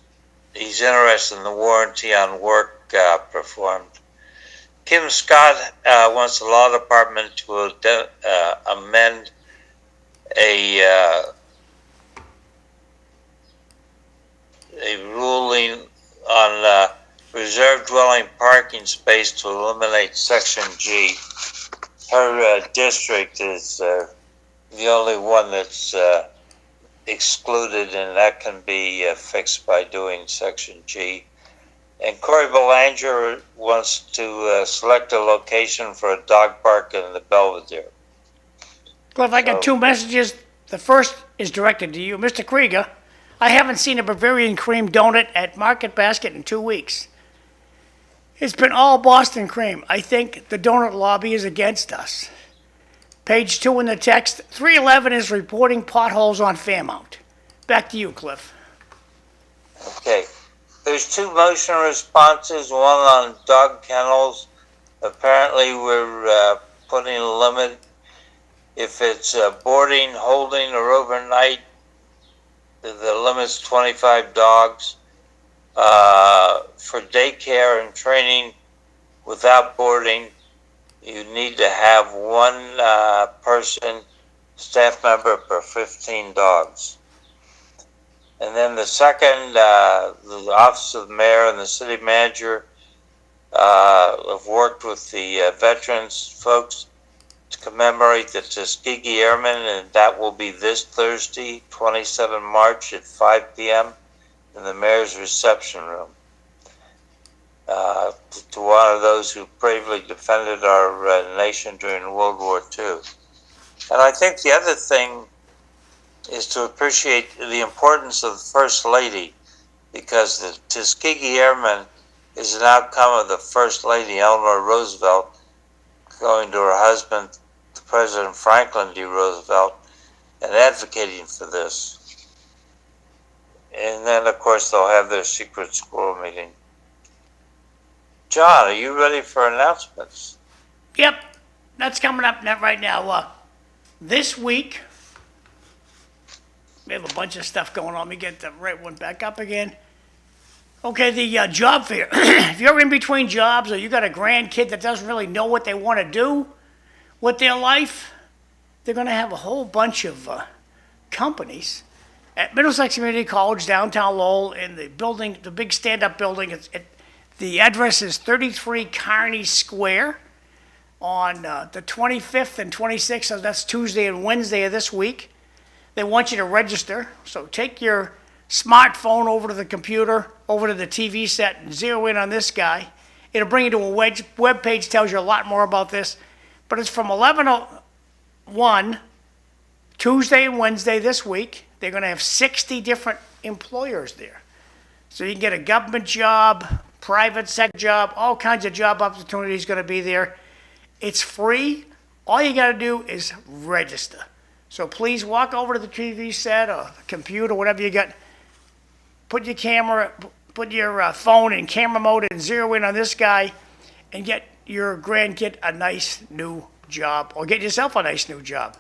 he's interested in the warranty on work performed. Kim Scott wants the law department to amend a ruling on reserved dwelling parking space to eliminate Section G. Her district is the only one that's excluded, and that can be fixed by doing Section G. And Corey Belanger wants to select a location for a dog park in the Belvedere. Cliff, I got 2 messages. The first is directed to you. Mr. Krieger, I haven't seen a Bavarian cream donut at Market Basket in 2 weeks. It's been all Boston cream. I think the donut lobby is against us. Page 2 in the text, 311 is reporting potholes on Fairmount. Back to you, Cliff. Okay. There's 2 motion responses, one on dog kennels. Apparently we're putting a limit. If it's boarding, holding, or overnight, the limit's 25 dogs. For daycare and training without boarding, you need to have 1 person, staff member per 15 dogs. And then the second, the Office of the Mayor and the City Manager have worked with the veterans folks to commemorate the Tuskegee Airmen, and that will be this Thursday, 27 March at 5 p.m. in the mayor's reception room. To one of those who bravely defended our nation during World War II. And I think the other thing is to appreciate the importance of the First Lady, because the Tuskegee Airmen is an outcome of the First Lady, Eleanor Roosevelt, going to her husband, President Franklin D. Roosevelt, and advocating for this. And then, of course, they'll have their secret squirrel meeting. John, are you ready for announcements? Yep, that's coming up right now. This week, we have a bunch of stuff going on. Let me get the right one back up again. Okay, the job fair. If you're in between jobs or you got a grandkid that doesn't really know what they want to do with their life, they're going to have a whole bunch of companies at Middlesex Community College, downtown Lowell, in the building, the big stand-up building. The address is 33 Kearney Square on the 25th and 26th, so that's Tuesday and Wednesday of this week. They want you to register, so take your smartphone over to the computer, over to the TV set, and zero in on this guy. It'll bring you to a web page, tells you a lot more about this, but it's from 11:01, Tuesday and Wednesday this week. They're going to have 60 different employers there. So you can get a government job, private sector job, all kinds of job opportunities going to be there. It's free. All you got to do is register. So please walk over to the TV set or the computer, whatever you got. Put your camera, put your phone in camera mode and zero in on this guy and get your grandkid a nice new job, or get yourself a nice new job.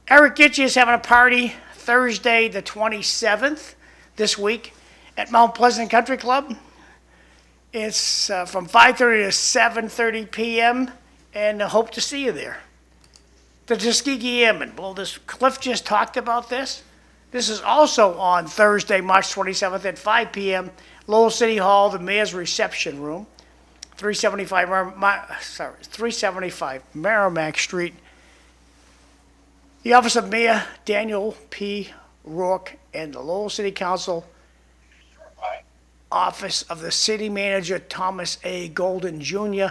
Eric Gitchy is having a party Thursday the 27th this week at Mount Pleasant Country Club. It's from 5:30 to 7:30 p.m. and I hope to see you there. The Tuskegee Airmen. Well, Cliff just talked about this. This is also on Thursday, March 27th at 5 p.m. Lowell City Hall, the Mayor's Reception Room, 375 Merrimack Street. The Office of Mayor Daniel P. Rourke and the Lowell City Council Office of the City Manager Thomas A. Golden Jr.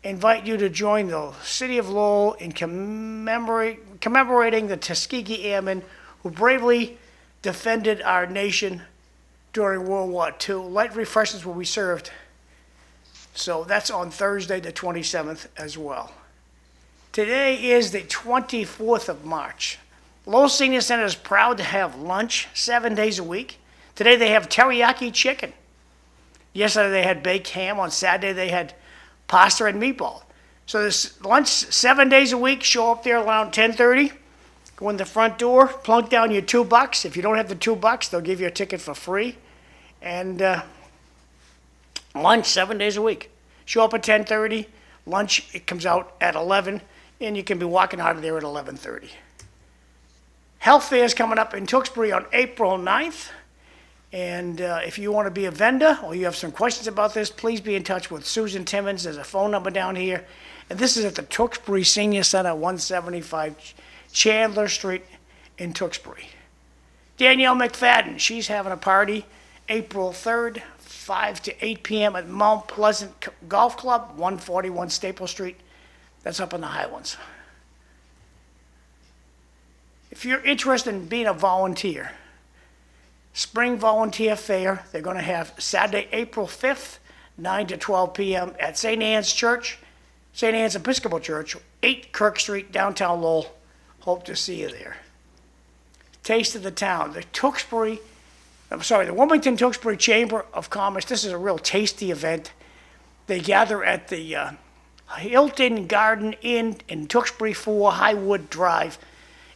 invite you to join the City of Lowell in commemorating the Tuskegee Airmen who bravely defended our nation during World War II. Light refreshments will be served. So that's on Thursday the 27th as well. Today is the 24th of March. Lowell Senior Center is proud to have lunch 7 days a week. Today they have teriyaki chicken. Yesterday they had baked ham. On Saturday they had pasta and meatball. So this lunch 7 days a week. Show up there around 10:30. Go in the front door, plunk down your $2. If you don't have the $2, they'll give you a ticket for free. And lunch 7 days a week. Show up at 10:30. Lunch, it comes out at 11, and you can be walking out of there at 11:30. Health fair is coming up in Tewksbury on April 9th. And if you want to be a vendor or you have some questions about this, please be in touch with Susan Timmons. There's a phone number down here. And this is at the Tewksbury Senior Center, 175 Chandler Street in Tewksbury. Danielle McFadden, she's having a party April 3rd, 5 to 8 p.m. at Mount Pleasant Golf Club, 141 Staple Street. That's up in the Highlands. If you're interested in being a volunteer, Spring Volunteer Fair, they're going to have Saturday, April 5th, 9 to 12 p.m. at St. Anne's Church, St. Anne's Episcopal Church, 8 Kirk Street, downtown Lowell. Hope to see you there. Taste of the Town. The Wilmington Tewksbury Chamber of Commerce. This is a real tasty event. They gather at the Hilton Garden Inn in Tewksbury 4 Highwood Drive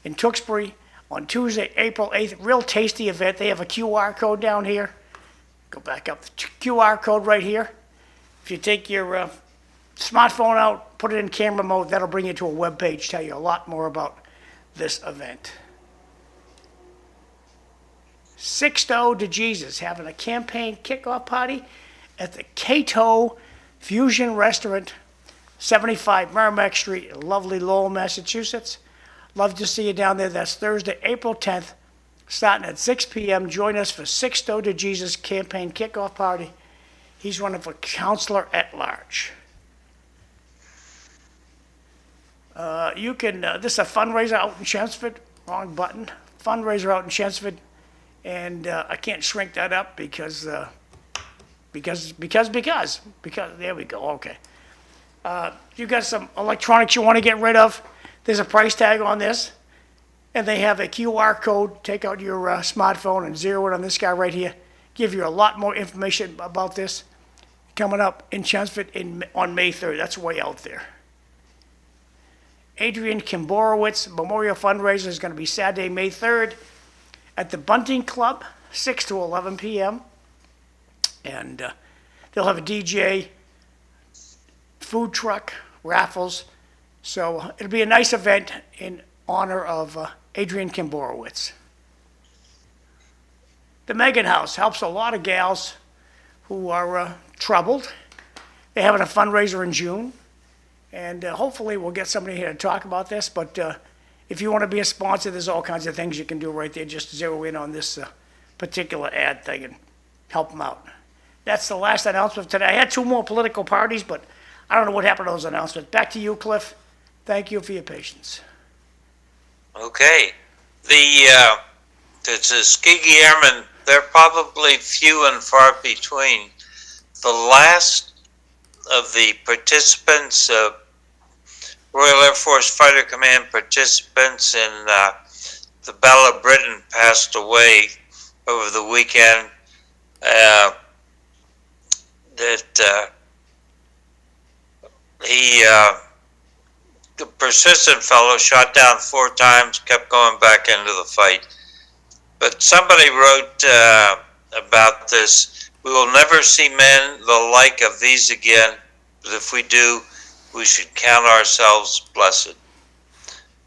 in Tewksbury on Tuesday, April 8th. Real tasty event. They have a QR code down here. Go back up. The QR code right here. If you take your smartphone out, put it in camera mode, that'll bring you to a web page, tell you a lot more about this event. Sixto to Jesus having a campaign kickoff party at the Cato Fusion Restaurant, 75 Merrimack Street in lovely Lowell, Massachusetts. Love to see you down there. That's Thursday, April 10th, starting at 6 p.m. Join us for Six Toe to Jesus campaign kickoff party. He's running for counselor at large. You can, this is a fundraiser out in Chelmsford, wrong button. Fundraiser out in Chelmsford, and I can't shrink that up because there we go, okay. You got some electronics you want to get rid of, there's a price tag on this, and they have a QR code. Take out your smartphone and zero it on this guy right here. Give you a lot more information about this coming up in Chelmsford on May 3rd. That's way out there. Adrian Kimborowitz Memorial Fundraiser is going to be Saturday, May 3rd at the Bunting Club, 6 to 11 p.m. And they'll have a DJ, food truck, raffles. So it'll be a nice event in honor of Adrian Kimborowitz. The Megan House helps a lot of gals who are troubled. They're having a fundraiser in June. And hopefully we'll get somebody here to talk about this. But if you want to be a sponsor, there's all kinds of things you can do right there. Just zero in on this particular ad thing and help them out. That's the last announcement today. I had two more political parties, but I don't know what happened to those announcements. Back to you, Cliff. Thank you for your patience. Okay. The Tuskegee Airmen, they're probably few and far between. The last of the participants, Royal Air Force Fighter Command participants in the Battle of Britain passed away over the weekend. The persistent fellow shot down 4 times, kept going back into the fight. But somebody wrote about this. We will never see men the like of these again, but if we do, we should count ourselves blessed.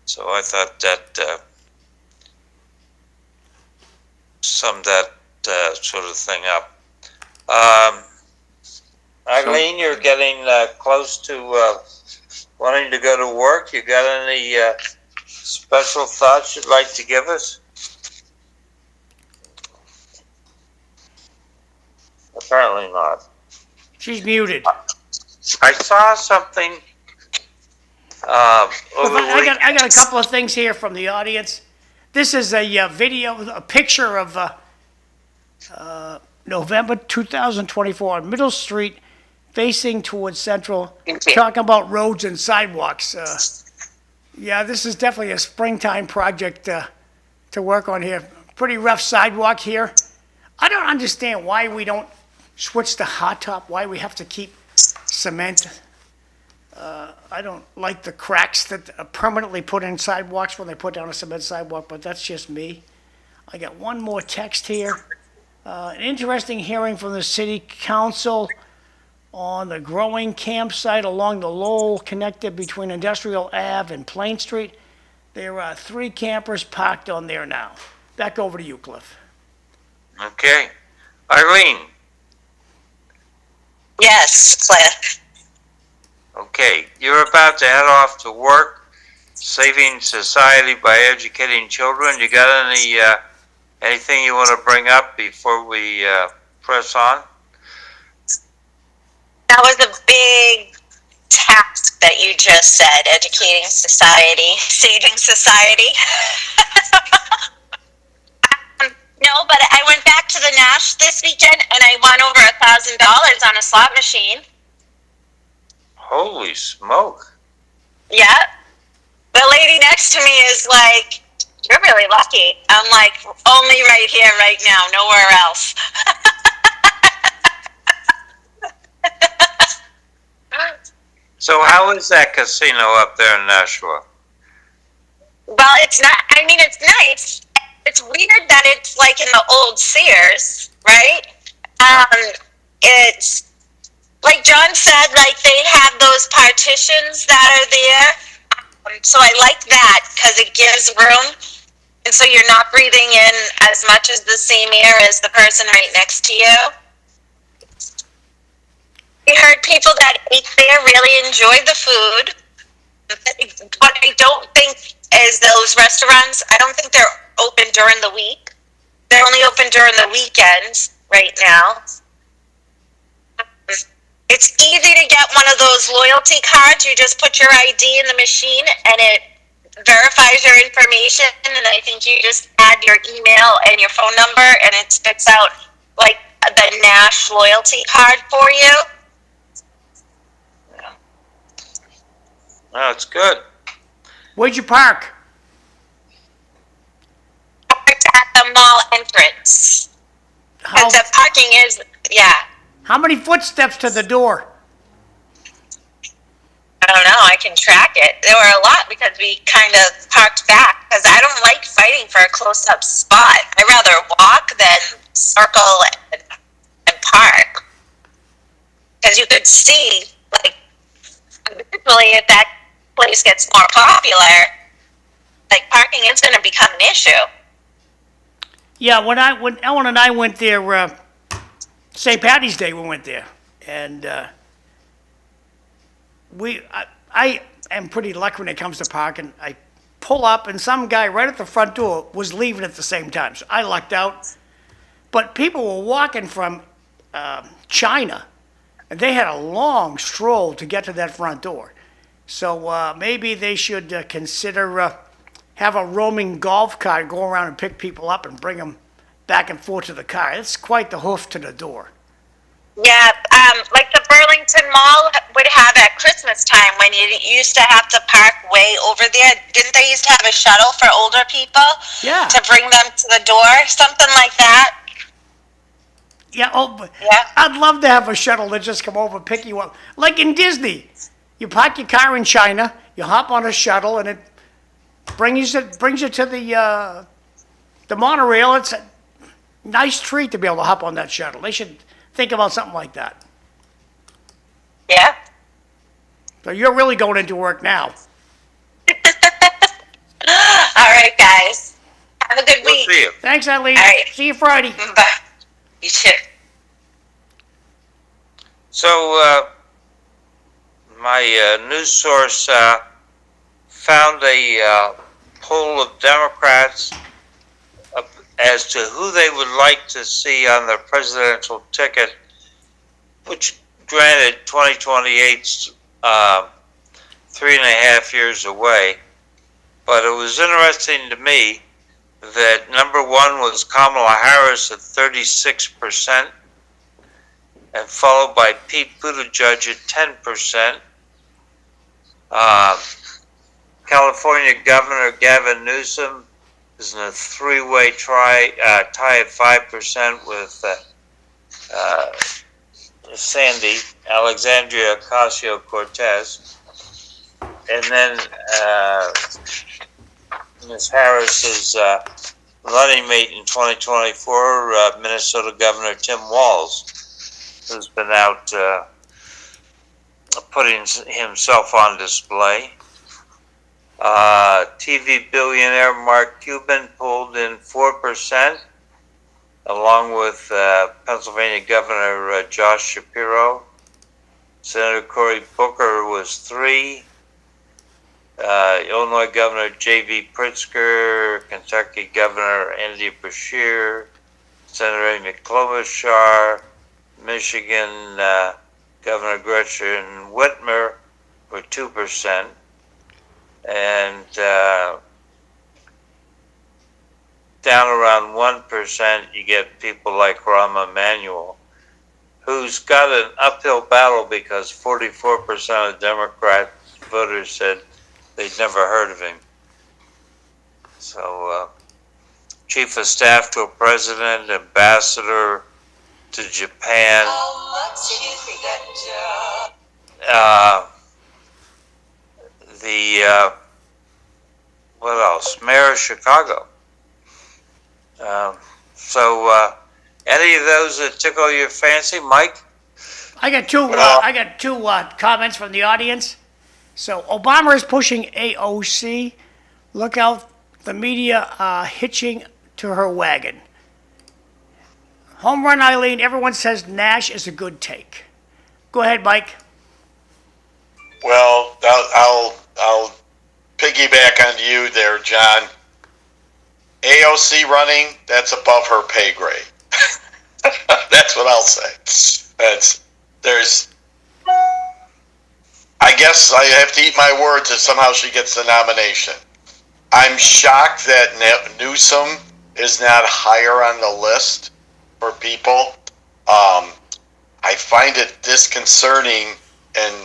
So I thought that summed that sort of thing up. Eileen, you're getting close to wanting to go to work. You got any special thoughts you'd like to give us? Apparently not. She's muted. I saw something over the weekend. I got a couple of things here from the audience. This is a video, a picture of November 2024 on Middle Street, facing towards Central, talking about roads and sidewalks. Yeah, this is definitely a springtime project to work on here. Pretty rough sidewalk here. I don't understand why we don't switch to hot top, why we have to keep cement. I don't like the cracks that are permanently put in sidewalks when they put down a cement sidewalk, but that's just me. I got one more text here. An interesting hearing from the city council on the growing campsite along the Lowell connected between Industrial Ave and Plain Street. There are 3 campers parked on there now. Back over to you, Cliff. Okay. Eileen. Yes, Cliff. Okay, you're about to head off to work, saving society by educating children. You got anything you want to bring up before we press on? That was a big task that you just said, educating society, saving society. No, but I went back to the Nash this weekend and I won over $1,000 on a slot machine. Holy smoke. Yeah. The lady next to me is like, "You're really lucky." I'm like, "Only right here, right now, nowhere else." So how is that casino up there in Nashua? Well, it's not, I mean, it's nice. It's weird that it's like in the old Sears, right? It's, like John said, like they have those partitions that are there. So I like that because it gives room. And so you're not breathing in as much as the same air as the person right next to you. We heard people that eat there really enjoy the food. What I don't think is those restaurants, I don't think they're open during the week. They're only open during the weekends right now. It's easy to get one of those loyalty cards. You just put your ID in the machine and it verifies your information. And I think you just add your email and your phone number and it spits out like the Nash loyalty card for you. Oh, it's good. Where'd you park? At the mall entrance. How, And the parking is, yeah. how many footsteps to the door? I don't know. I can track it. There were a lot because we kind of parked back because I don't like fighting for a close-up spot. I'd rather walk than circle and park. Because you could see, like, eventually if that place gets more popular, like parking is going to become an issue. Yeah, when Ellen and I went there, St. Patty's Day, we went there, and I am pretty lucky when it comes to parking. I pull up, and some guy right at the front door was leaving at the same time, so I lucked out. But people were walking from China, and they had a long stroll to get to that front door. So maybe they should consider have a roaming golf cart go around and pick people up and bring them back and forth to the car. It's quite the hoof to the door. Yeah, like the Burlington Mall would have at Christmas time when you used to have to park way over there. Didn't they used to have a shuttle for older people? Yeah. To bring them to the door, something like that. Yeah, Yeah. I'd love to have a shuttle that just come over and pick you up. Like in Disney. You park your car in China, you hop on a shuttle, and it brings you to the monorail. It's a nice treat to be able to hop on that shuttle. They should think about something like that. Yeah. So you're really going into work now. All right, guys. Have a good We'll week. see you. Thanks, Eileen. All right. See you Friday. Bye. You too. So, my news source found a poll of Democrats as to who they would like to see on the presidential ticket, which granted 2028's 3.5 years away. But it was interesting to me that number one was Kamala Harris at 36%, and followed by Pete Buttigieg at 10%. California Governor Gavin Newsom is in a three-way tie at 5% with Sandy, Alexandria Ocasio-Cortez. And then Ms. Harris's running mate in 2024, Minnesota Governor Tim Walz, who's been out putting himself on display. TV billionaire Mark Cuban pulled in 4%, along with Pennsylvania Governor Josh Shapiro. Senator Cory Booker was 3%. Illinois Governor J.B. Pritzker, Kentucky Governor Andy Beshear, Senator Amy Klobuchar, Michigan Governor Gretchen Whitmer were 2%. And down around 1%, you get people like Rahm Emanuel, who's got an uphill battle because 44% of Democrat voters said they'd never heard of him. So, chief of staff to a president, ambassador to Japan. What else? Mayor of Chicago. Any of those that tickle your fancy, Mike? I got two comments from the audience. So Obama is pushing AOC. Look out, the media hitching to her wagon. Home run, Eileen. Everyone says Nash is a good take. Go ahead, Mike. Well, I'll piggyback on you there, John. AOC running, that's above her pay grade. That's what I'll say. I guess I have to eat my words if somehow she gets the nomination. I'm shocked that Newsom is not higher on the list for people. I find it disconcerting and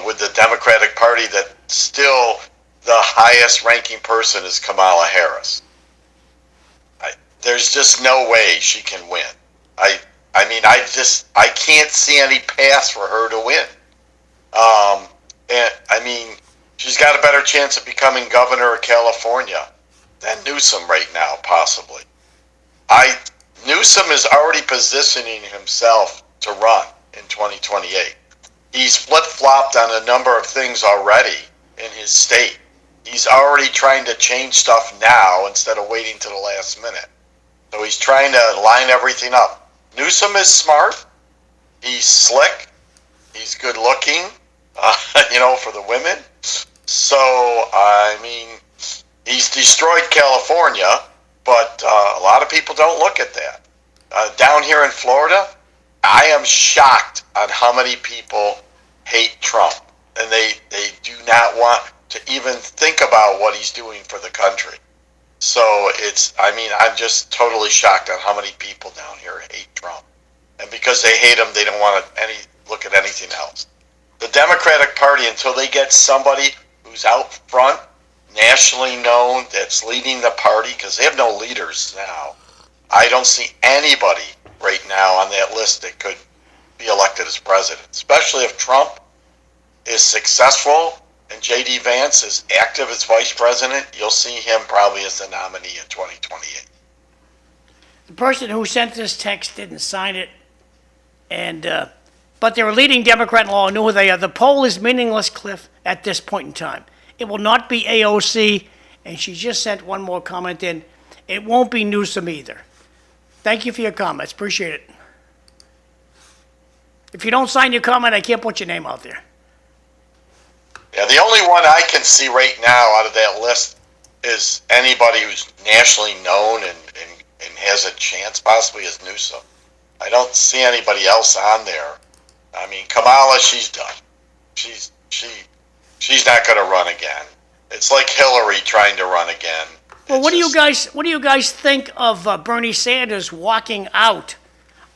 with the Democratic Party that still the highest ranking person is Kamala Harris. There's just no way she can win. I can't see any path for her to win. And I mean, she's got a better chance of becoming governor of California than Newsom right now, possibly. Newsom is already positioning himself to run in 2028. He's flip-flopped on a number of things already in his state. He's already trying to change stuff now instead of waiting to the last minute. So he's trying to line everything up. Newsom is smart. He's slick. He's good looking, for the women. So, I mean, he's destroyed California, but a lot of people don't look at that. Down here in Florida, I am shocked on how many people hate Trump. And they do not want to even think about what he's doing for the country. So I'm just totally shocked on how many people down here hate Trump. And because they hate him, they don't want to look at anything else. The Democratic Party, until they get somebody who's out front, nationally known, that's leading the party, because they have no leaders now. I don't see anybody right now on that list that could be elected as president, especially if Trump is successful and J.D. Vance is active as vice president. You'll see him probably as the nominee in 2028. The person who sent this text didn't sign it, but they're a leading Democrat in law, knew who they are. The poll is meaningless, Cliff, at this point in time. It will not be AOC, and she just sent one more comment in. It won't be Newsom either. Thank you for your comments. Appreciate it. If you don't sign your comment, I can't put your name out there. Yeah, the only one I can see right now out of that list is anybody who's nationally known and has a chance possibly is Newsom. I don't see anybody else on there. I mean, Kamala, she's done. She's not going to run again. It's like Hillary trying to run again. Well, what do you guys think of Bernie Sanders walking out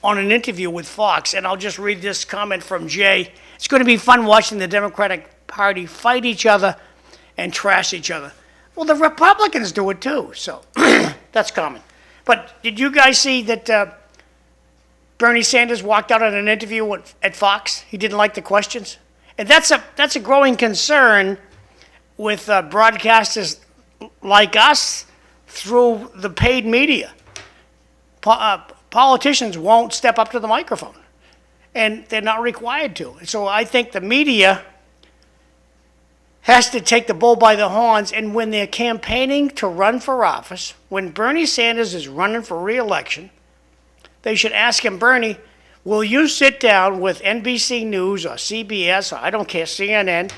on an interview with Fox? And I'll just read this comment from Jay. It's going to be fun watching the Democratic Party fight each other and trash each other. Well, the Republicans do it too, so that's common. But did you guys see that Bernie Sanders walked out on an interview at Fox? He didn't like the questions, and that's a growing concern with broadcasters like us through the paid media. Politicians won't step up to the microphone, and they're not required to. So I think the media has to take the bull by the horns, and when they're campaigning to run for office, when Bernie Sanders is running for re-election, they should ask him, Bernie, will you sit down with NBC News or CBS or I don't care, CNN,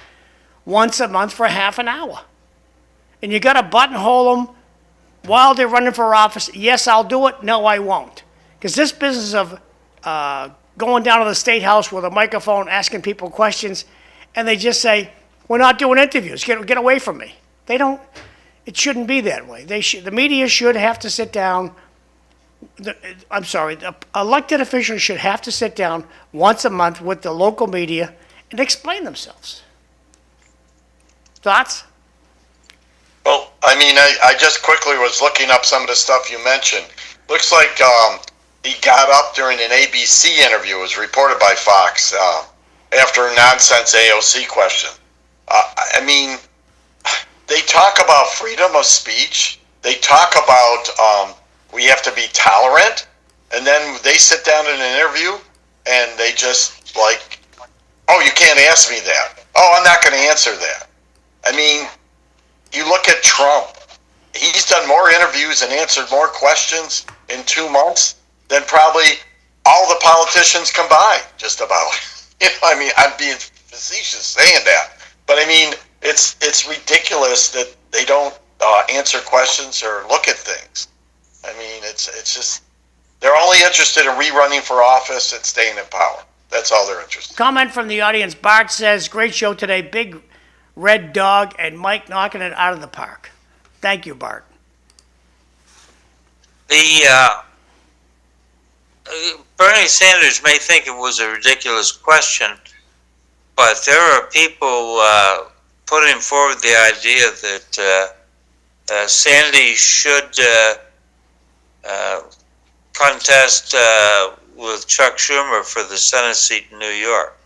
once a month for half an hour? And you got to buttonhole them while they're running for office. Yes, I'll do it. No, I won't. Because this business of going down to the State House with a microphone, asking people questions, and they just say, we're not doing interviews. Get away from me. They don't. It shouldn't be that way. The media should have to sit down. The elected officials should have to sit down once a month with the local media and explain themselves. Thoughts? Well, I mean, I just quickly was looking up some of the stuff you mentioned. Looks like he got up during an ABC interview, it was reported by Fox, after a nonsense AOC question. I mean, they talk about freedom of speech. They talk about we have to be tolerant. And then they sit down in an interview and they just like, oh, you can't ask me that. Oh, I'm not going to answer that. I mean, you look at Trump. He's done more interviews and answered more questions in 2 months than probably all the politicians combined, just about. I mean, I'm being facetious saying that. But I mean, it's ridiculous that they don't answer questions or look at things. I mean, it's just they're only interested in rerunning for office and staying in power. That's all they're interested in. Comment from the audience. Bart says, great show today. Big red dog and Mike knocking it out of the park. Thank you, Bart. Bernie Sanders may think it was a ridiculous question, but there are people putting forward the idea that Sandy should contest with Chuck Schumer for the Senate seat in New York.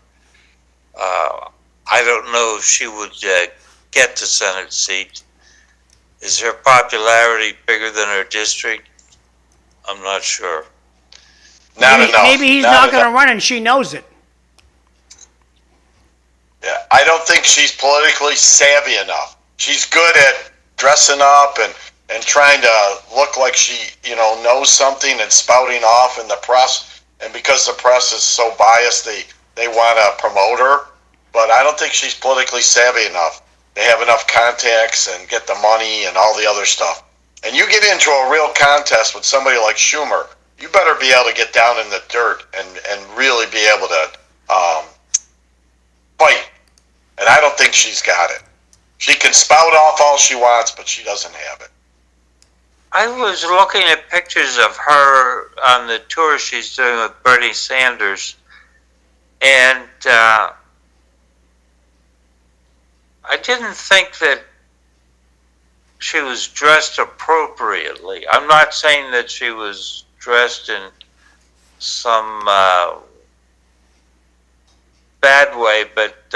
I don't know if she would get the Senate seat. Is her popularity bigger than her district? I'm not sure. Not enough. Maybe he's not going to run and she knows it. Yeah, I don't think she's politically savvy enough. She's good at dressing up and trying to look like she, knows something and spouting off in the press. And because the press is so biased, they want to promote her. But I don't think she's politically savvy enough. They have enough contacts and get the money and all the other stuff. And you get into a real contest with somebody like Schumer, you better be able to get down in the dirt and really be able to fight. And I don't think she's got it. She can spout off all she wants, but she doesn't have it. I was looking at pictures of her on the tour she's doing with Bernie Sanders, and I didn't think that she was dressed appropriately. I'm not saying that she was dressed in some bad way, but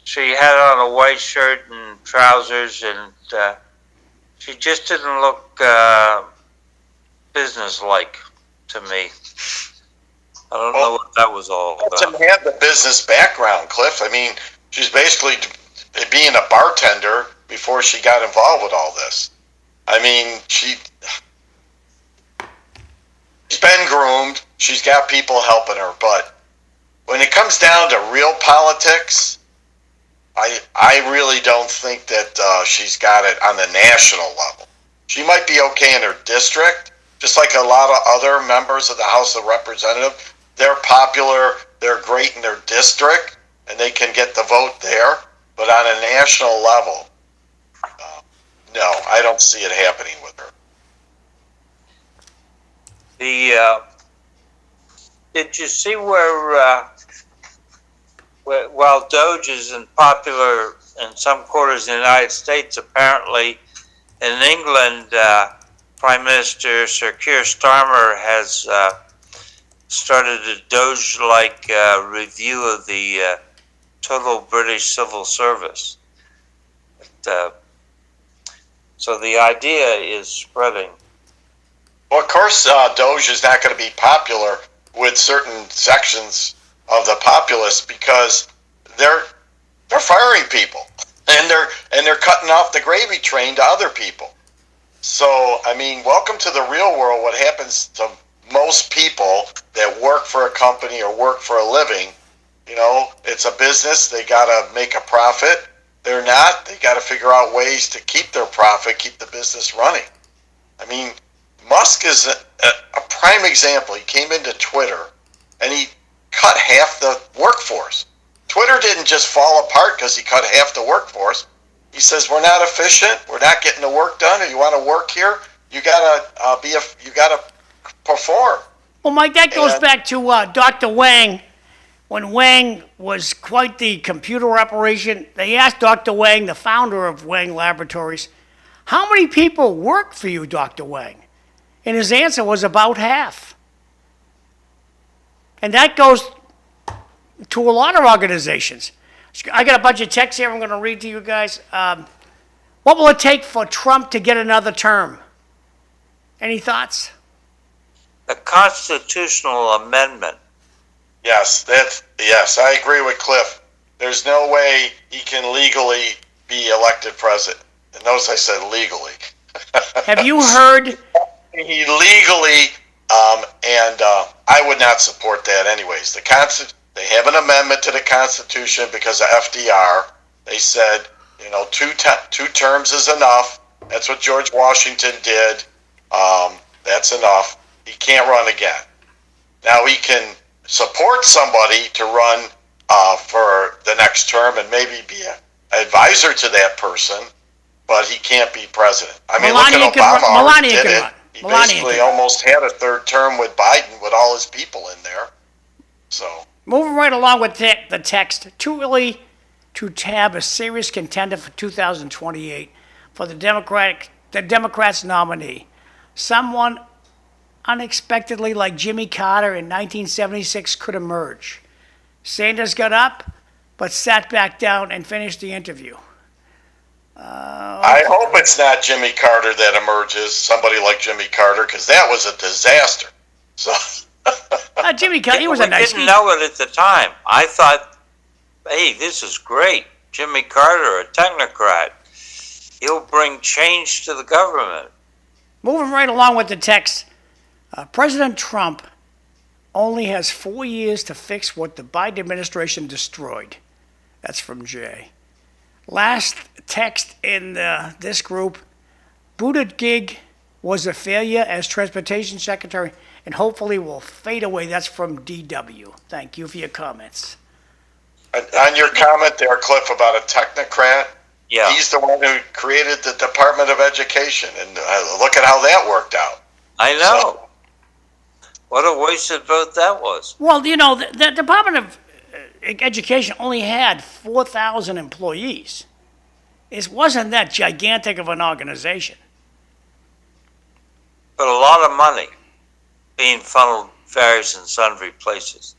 she had on a white shirt and trousers, and she just didn't look business-like to me. I don't know what that was all about. She doesn't have the business background, Cliff. I mean, she's basically being a bartender before she got involved with all this. I mean, she's been groomed. She's got people helping her. But when it comes down to real politics, I really don't think that she's got it on the national level. She might be okay in her district, just like a lot of other members of the House of Representatives. They're popular, they're great in their district, and they can get the vote there. But on a national level, no, I don't see it happening with her. Did you see where while Doge is popular in some quarters of the United States, apparently in England, Prime Minister Sir Keir Starmer has started a Doge-like review of the total British civil service. So the idea is spreading. Well, of course, Doge is not going to be popular with certain sections of the populace because they're firing people and they're cutting off the gravy train to other people. So, I mean, welcome to the real world. What happens to most people that work for a company or work for a living, it's a business. They got to make a profit. They're not. They got to figure out ways to keep their profit, keep the business running. I mean, Musk is a prime example. He came into Twitter and he cut half the workforce. Twitter didn't just fall apart because he cut half the workforce. He says, we're not efficient. We're not getting the work done. If you want to work here, you gotta perform. Well, Mike, that goes back to Dr. Wang. When Wang was quite the computer operation, they asked Dr. Wang, the founder of Wang Laboratories, how many people work for you, Dr. Wang? And his answer was about half. And that goes to a lot of organizations. I got a bunch of texts here I'm going to read to you guys. What will it take for Trump to get another term? Any thoughts? A constitutional amendment. Yes, I agree with Cliff. There's no way he can legally be elected president. And notice I said legally. Have you heard? He legally, and I would not support that anyways. They have an amendment to the Constitution because of FDR. They said, two terms is enough. That's what George Washington did. That's enough. He can't run again. Now he can support somebody to run for the next term and maybe be an advisor to that person, but he can't be president. I mean, Melania look at Obama. Melania Did can it. run. He Melania basically can run. almost had a third term with Biden with all his people in there. So Moving right along with the text, too early to tab a serious contender for 2028 for the Democrats' nominee. Someone unexpectedly like Jimmy Carter in 1976 could emerge. Sanders got up, but sat back down and finished the interview. I hope it's not Jimmy Carter that emerges, somebody like Jimmy Carter, because that was a disaster. So Jimmy Carter, he was we a nice didn't know it at the time. I thought, hey, this is great. Jimmy Carter, a technocrat. He'll bring change to the government. Moving right along with the text, President Trump only has 4 years to fix what the Biden administration destroyed. That's from Jay. Last text in this group, Buttigieg was a failure as transportation secretary and hopefully will fade away. That's from DW. Thank you for your comments. on your comment there, Cliff, about a technocrat, Yeah. he's the one who created the Department of Education, and look at how that worked out. I know. What a wasted vote that was. Well, the Department of Education only had 4,000 employees. It wasn't that gigantic of an organization. But a lot of money being funneled various and sundry places.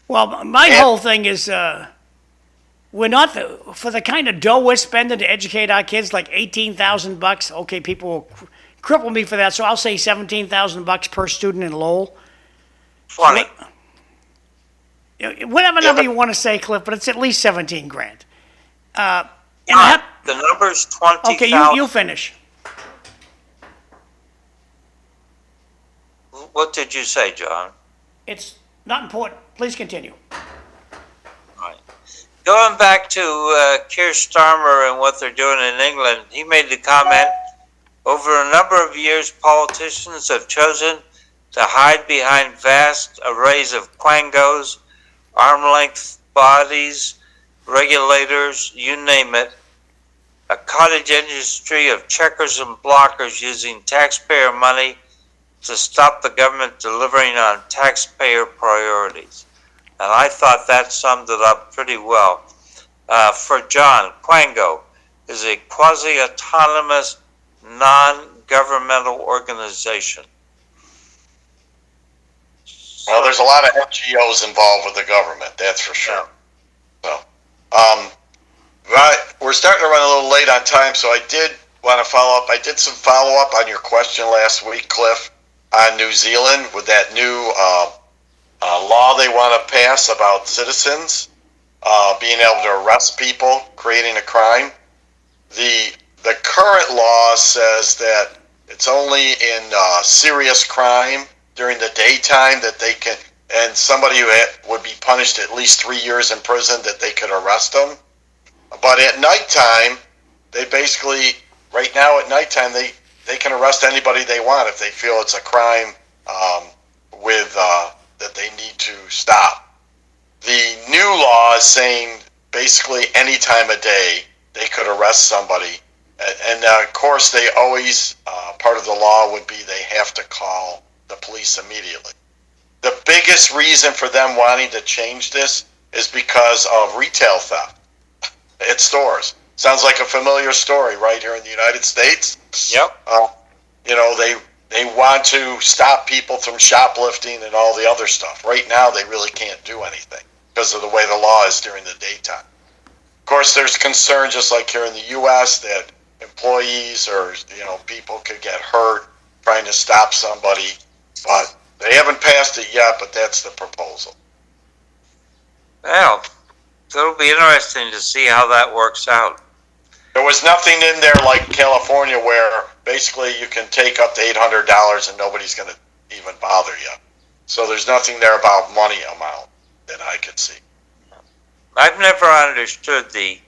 Well, my whole thing is we're not for the kind of dough we're spending to educate our kids, like $18,000. Okay, people will cripple me for that, so I'll say $17,000 per student in Lowell. 20. Whatever number you want to say, Cliff, but it's at least 17 grand. And The number's 20,000. okay, you finish. What did you say, John? It's not important. Please continue. Right. Going back to Keir Starmer and what they're doing in England, he made the comment, over a number of years, politicians have chosen to hide behind vast arrays of quangos, arm-length bodies, regulators, you name it, a cottage industry of checkers and blockers using taxpayer money to stop the government delivering on taxpayer priorities. And I thought that summed it up pretty well. For John, Quango is a quasi-autonomous, non-governmental organization. Well, there's a lot of NGOs involved with the government, that's for sure. So, right, we're starting to run a little late on time, so I did want to follow up. I did some follow-up on your question last week, Cliff, on New Zealand with that new law they want to pass about citizens being able to arrest people creating a crime. The current law says that it's only in serious crime during the daytime that they can, and somebody who would be punished at least 3 years in prison, that they could arrest them. But at nighttime, they basically, right now at nighttime, they can arrest anybody they want if they feel it's a crime that they need to stop. The new law is saying basically any time of day they could arrest somebody. And of course, they always, part of the law would be they have to call the police immediately. The biggest reason for them wanting to change this is because of retail theft at stores. Sounds like a familiar story right here in the United States. Yep. They want to stop people from shoplifting and all the other stuff. Right now, they really can't do anything because of the way the law is during the daytime. Of course, there's concern, just like here in the U.S., that employees or people could get hurt trying to stop somebody, but they haven't passed it yet. But that's the proposal. Well, it'll be interesting to see how that works out. There was nothing in there like California where basically you can take up to $800 and nobody's going to even bother you. So there's nothing there about money amount that I could see. I've never understood the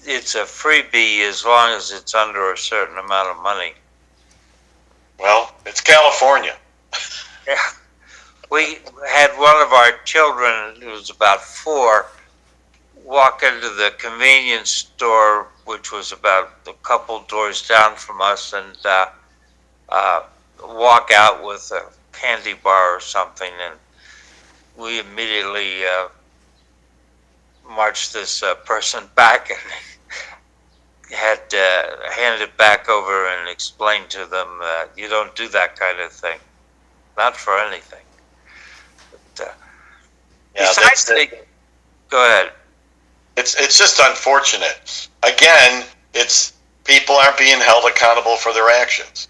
it's a freebie as long as it's under a certain amount of money. Well, it's California. Yeah. We had one of our children, who was about 4, walk into the convenience store, which was about a couple doors down from us, and walk out with a candy bar or something, and we immediately marched this person back and had handed it back over and explained to them that you don't do that kind of thing, not for anything. But, Yeah, besides go ahead. It's just unfortunate. Again, it's people aren't being held accountable for their actions.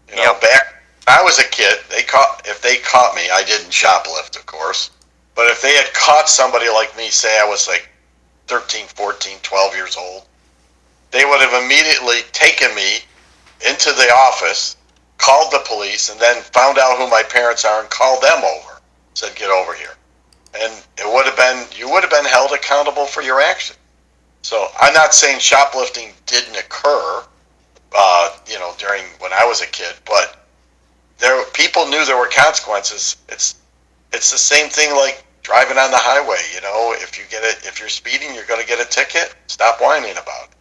You know, Yep. back when I was a kid, if they caught me, I didn't shoplift, of course, but if they had caught somebody like me, say I was like 13, 14, 12 years old, they would have immediately taken me into the office, called the police, and then found out who my parents are and called them over. Said, get over here. And you would have been held accountable for your action. So I'm not saying shoplifting didn't occur, during when I was a kid, but people knew there were consequences. It's the same thing like driving on the highway. You know, if you're speeding, you're going to get a ticket. Stop whining about it.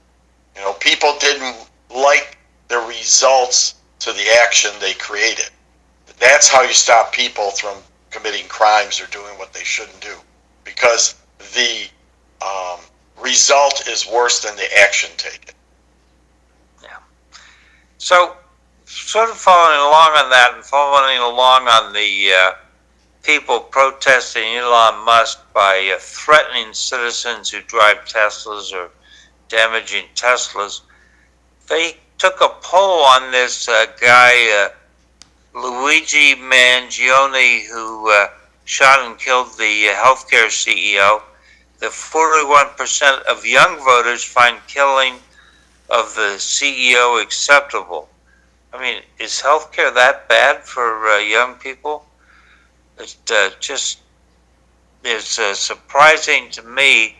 You know, people didn't like the results to the action they created. That's how you stop people from committing crimes or doing what they shouldn't do, because the result is worse than the action taken. Yeah. So, sort of following along on that and following along on the people protesting Elon Musk by threatening citizens who drive Teslas or damaging Teslas, they took a poll on this guy, Luigi Mangione, who shot and killed the healthcare CEO. The 41% of young voters find killing of the CEO acceptable. I mean, is healthcare that bad for young people? It just is surprising to me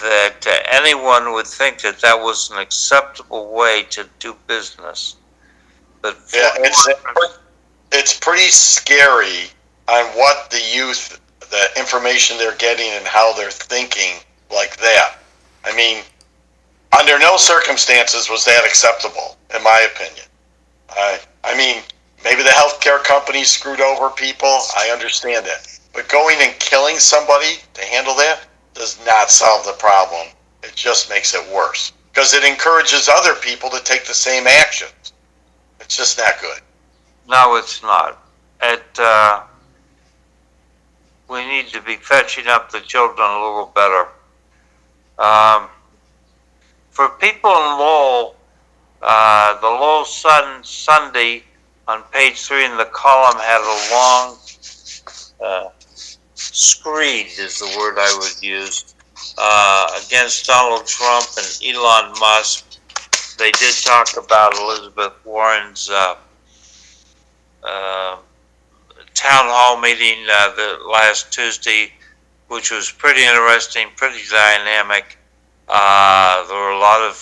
that anyone would think that that was an acceptable way to do business. But Yeah, it's pretty scary on what the youth, the information they're getting and how they're thinking like that. I mean, under no circumstances was that acceptable, in my opinion. I mean, maybe the healthcare companies screwed over people. I understand that. But going and killing somebody to handle that does not solve the problem. It just makes it worse, because it encourages other people to take the same actions. It's just not good. no, it's not. We need to be fetching up the children a little better. For people in Lowell, the Lowell Sun Sunday on page 3 in the column had a long screed, is the word I would use, against Donald Trump and Elon Musk. They did talk about Elizabeth Warren's town hall meeting the last Tuesday, which was pretty interesting, pretty dynamic. There were a lot of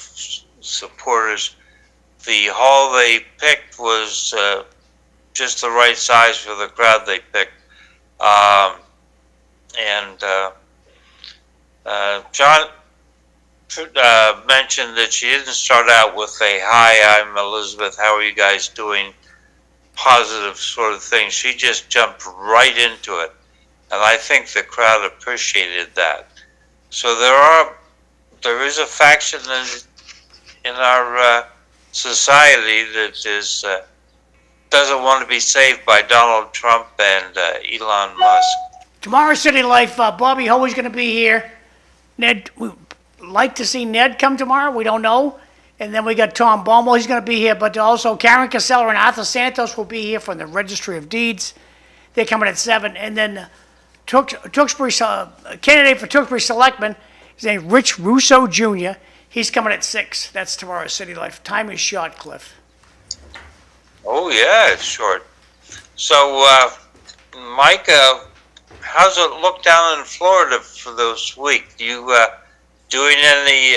supporters. The hall they picked was just the right size for the crowd they picked. John mentioned that she didn't start out with a "Hi, I'm Elizabeth, how are you guys doing?" positive sort of thing. She just jumped right into it, and I think the crowd appreciated that. So there is a faction in our society that doesn't want to be saved by Donald Trump and Elon Musk. Tomorrow, City Life, Bobby Hoey's going to be here. Ned, we'd like to see Ned come tomorrow. We don't know. And then we got Tom Baumel. He's going to be here. But also Karen Casella and Arthur Santos will be here from the Registry of Deeds. They're coming at 7. And then Tewksbury, candidate for Tewksbury Selectman, his name is Rich Russo Jr. He's coming at 6. That's tomorrow, City Life. Time is short, Cliff. Oh, yeah, it's short. So, Mike, how's it look down in Florida for this week? You doing any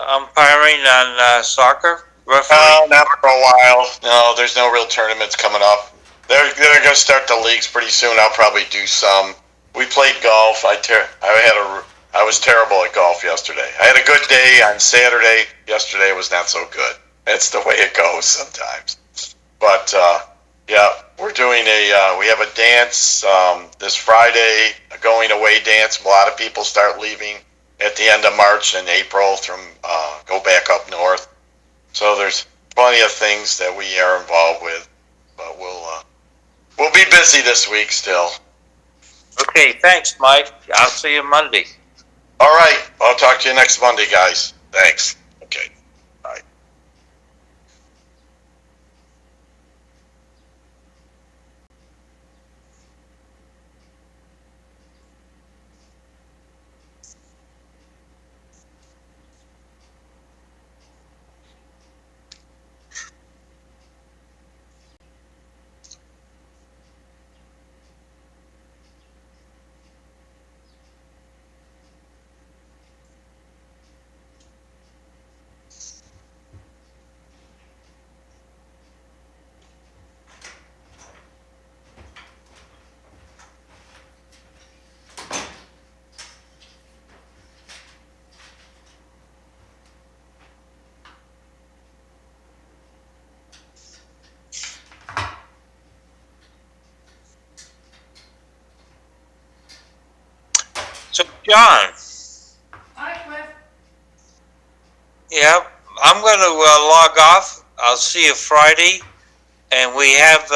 umpiring on soccer? Referee? Not for a while. No, there's no real tournaments coming up. They're going to start the leagues pretty soon. I'll probably do some. We played golf. I was terrible at golf yesterday. I had a good day on Saturday. Yesterday was not so good. That's the way it goes sometimes. But yeah, we're doing we have a dance this Friday, a going away dance. A lot of people start leaving at the end of March and April from go back up north. So there's plenty of things that we are involved with, but we'll be busy this week still. Okay, thanks, Mike. I'll see you Monday. All right, I'll talk to you next Monday, guys. Thanks. Okay, bye. So, John. Hi, Cliff. Yeah, I'm going to log off. I'll see you Friday. And we have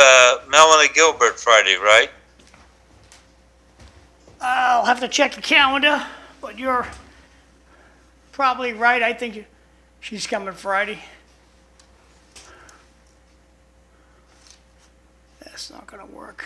Melanie Gilbert Friday, right? I'll have to check the calendar, but you're probably right. I think she's coming Friday. That's not going to work.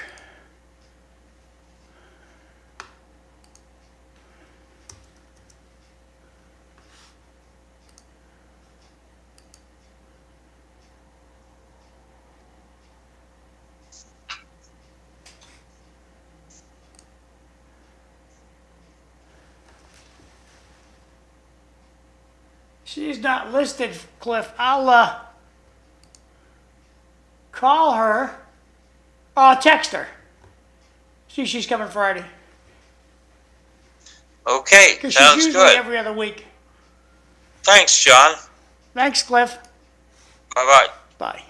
She's not listed, Cliff. I'll call her. Or I'll text her. See, she's coming Friday. Okay, Because sounds she's usually good. every other week. Thanks, John. Thanks, Cliff. Bye-bye. Bye.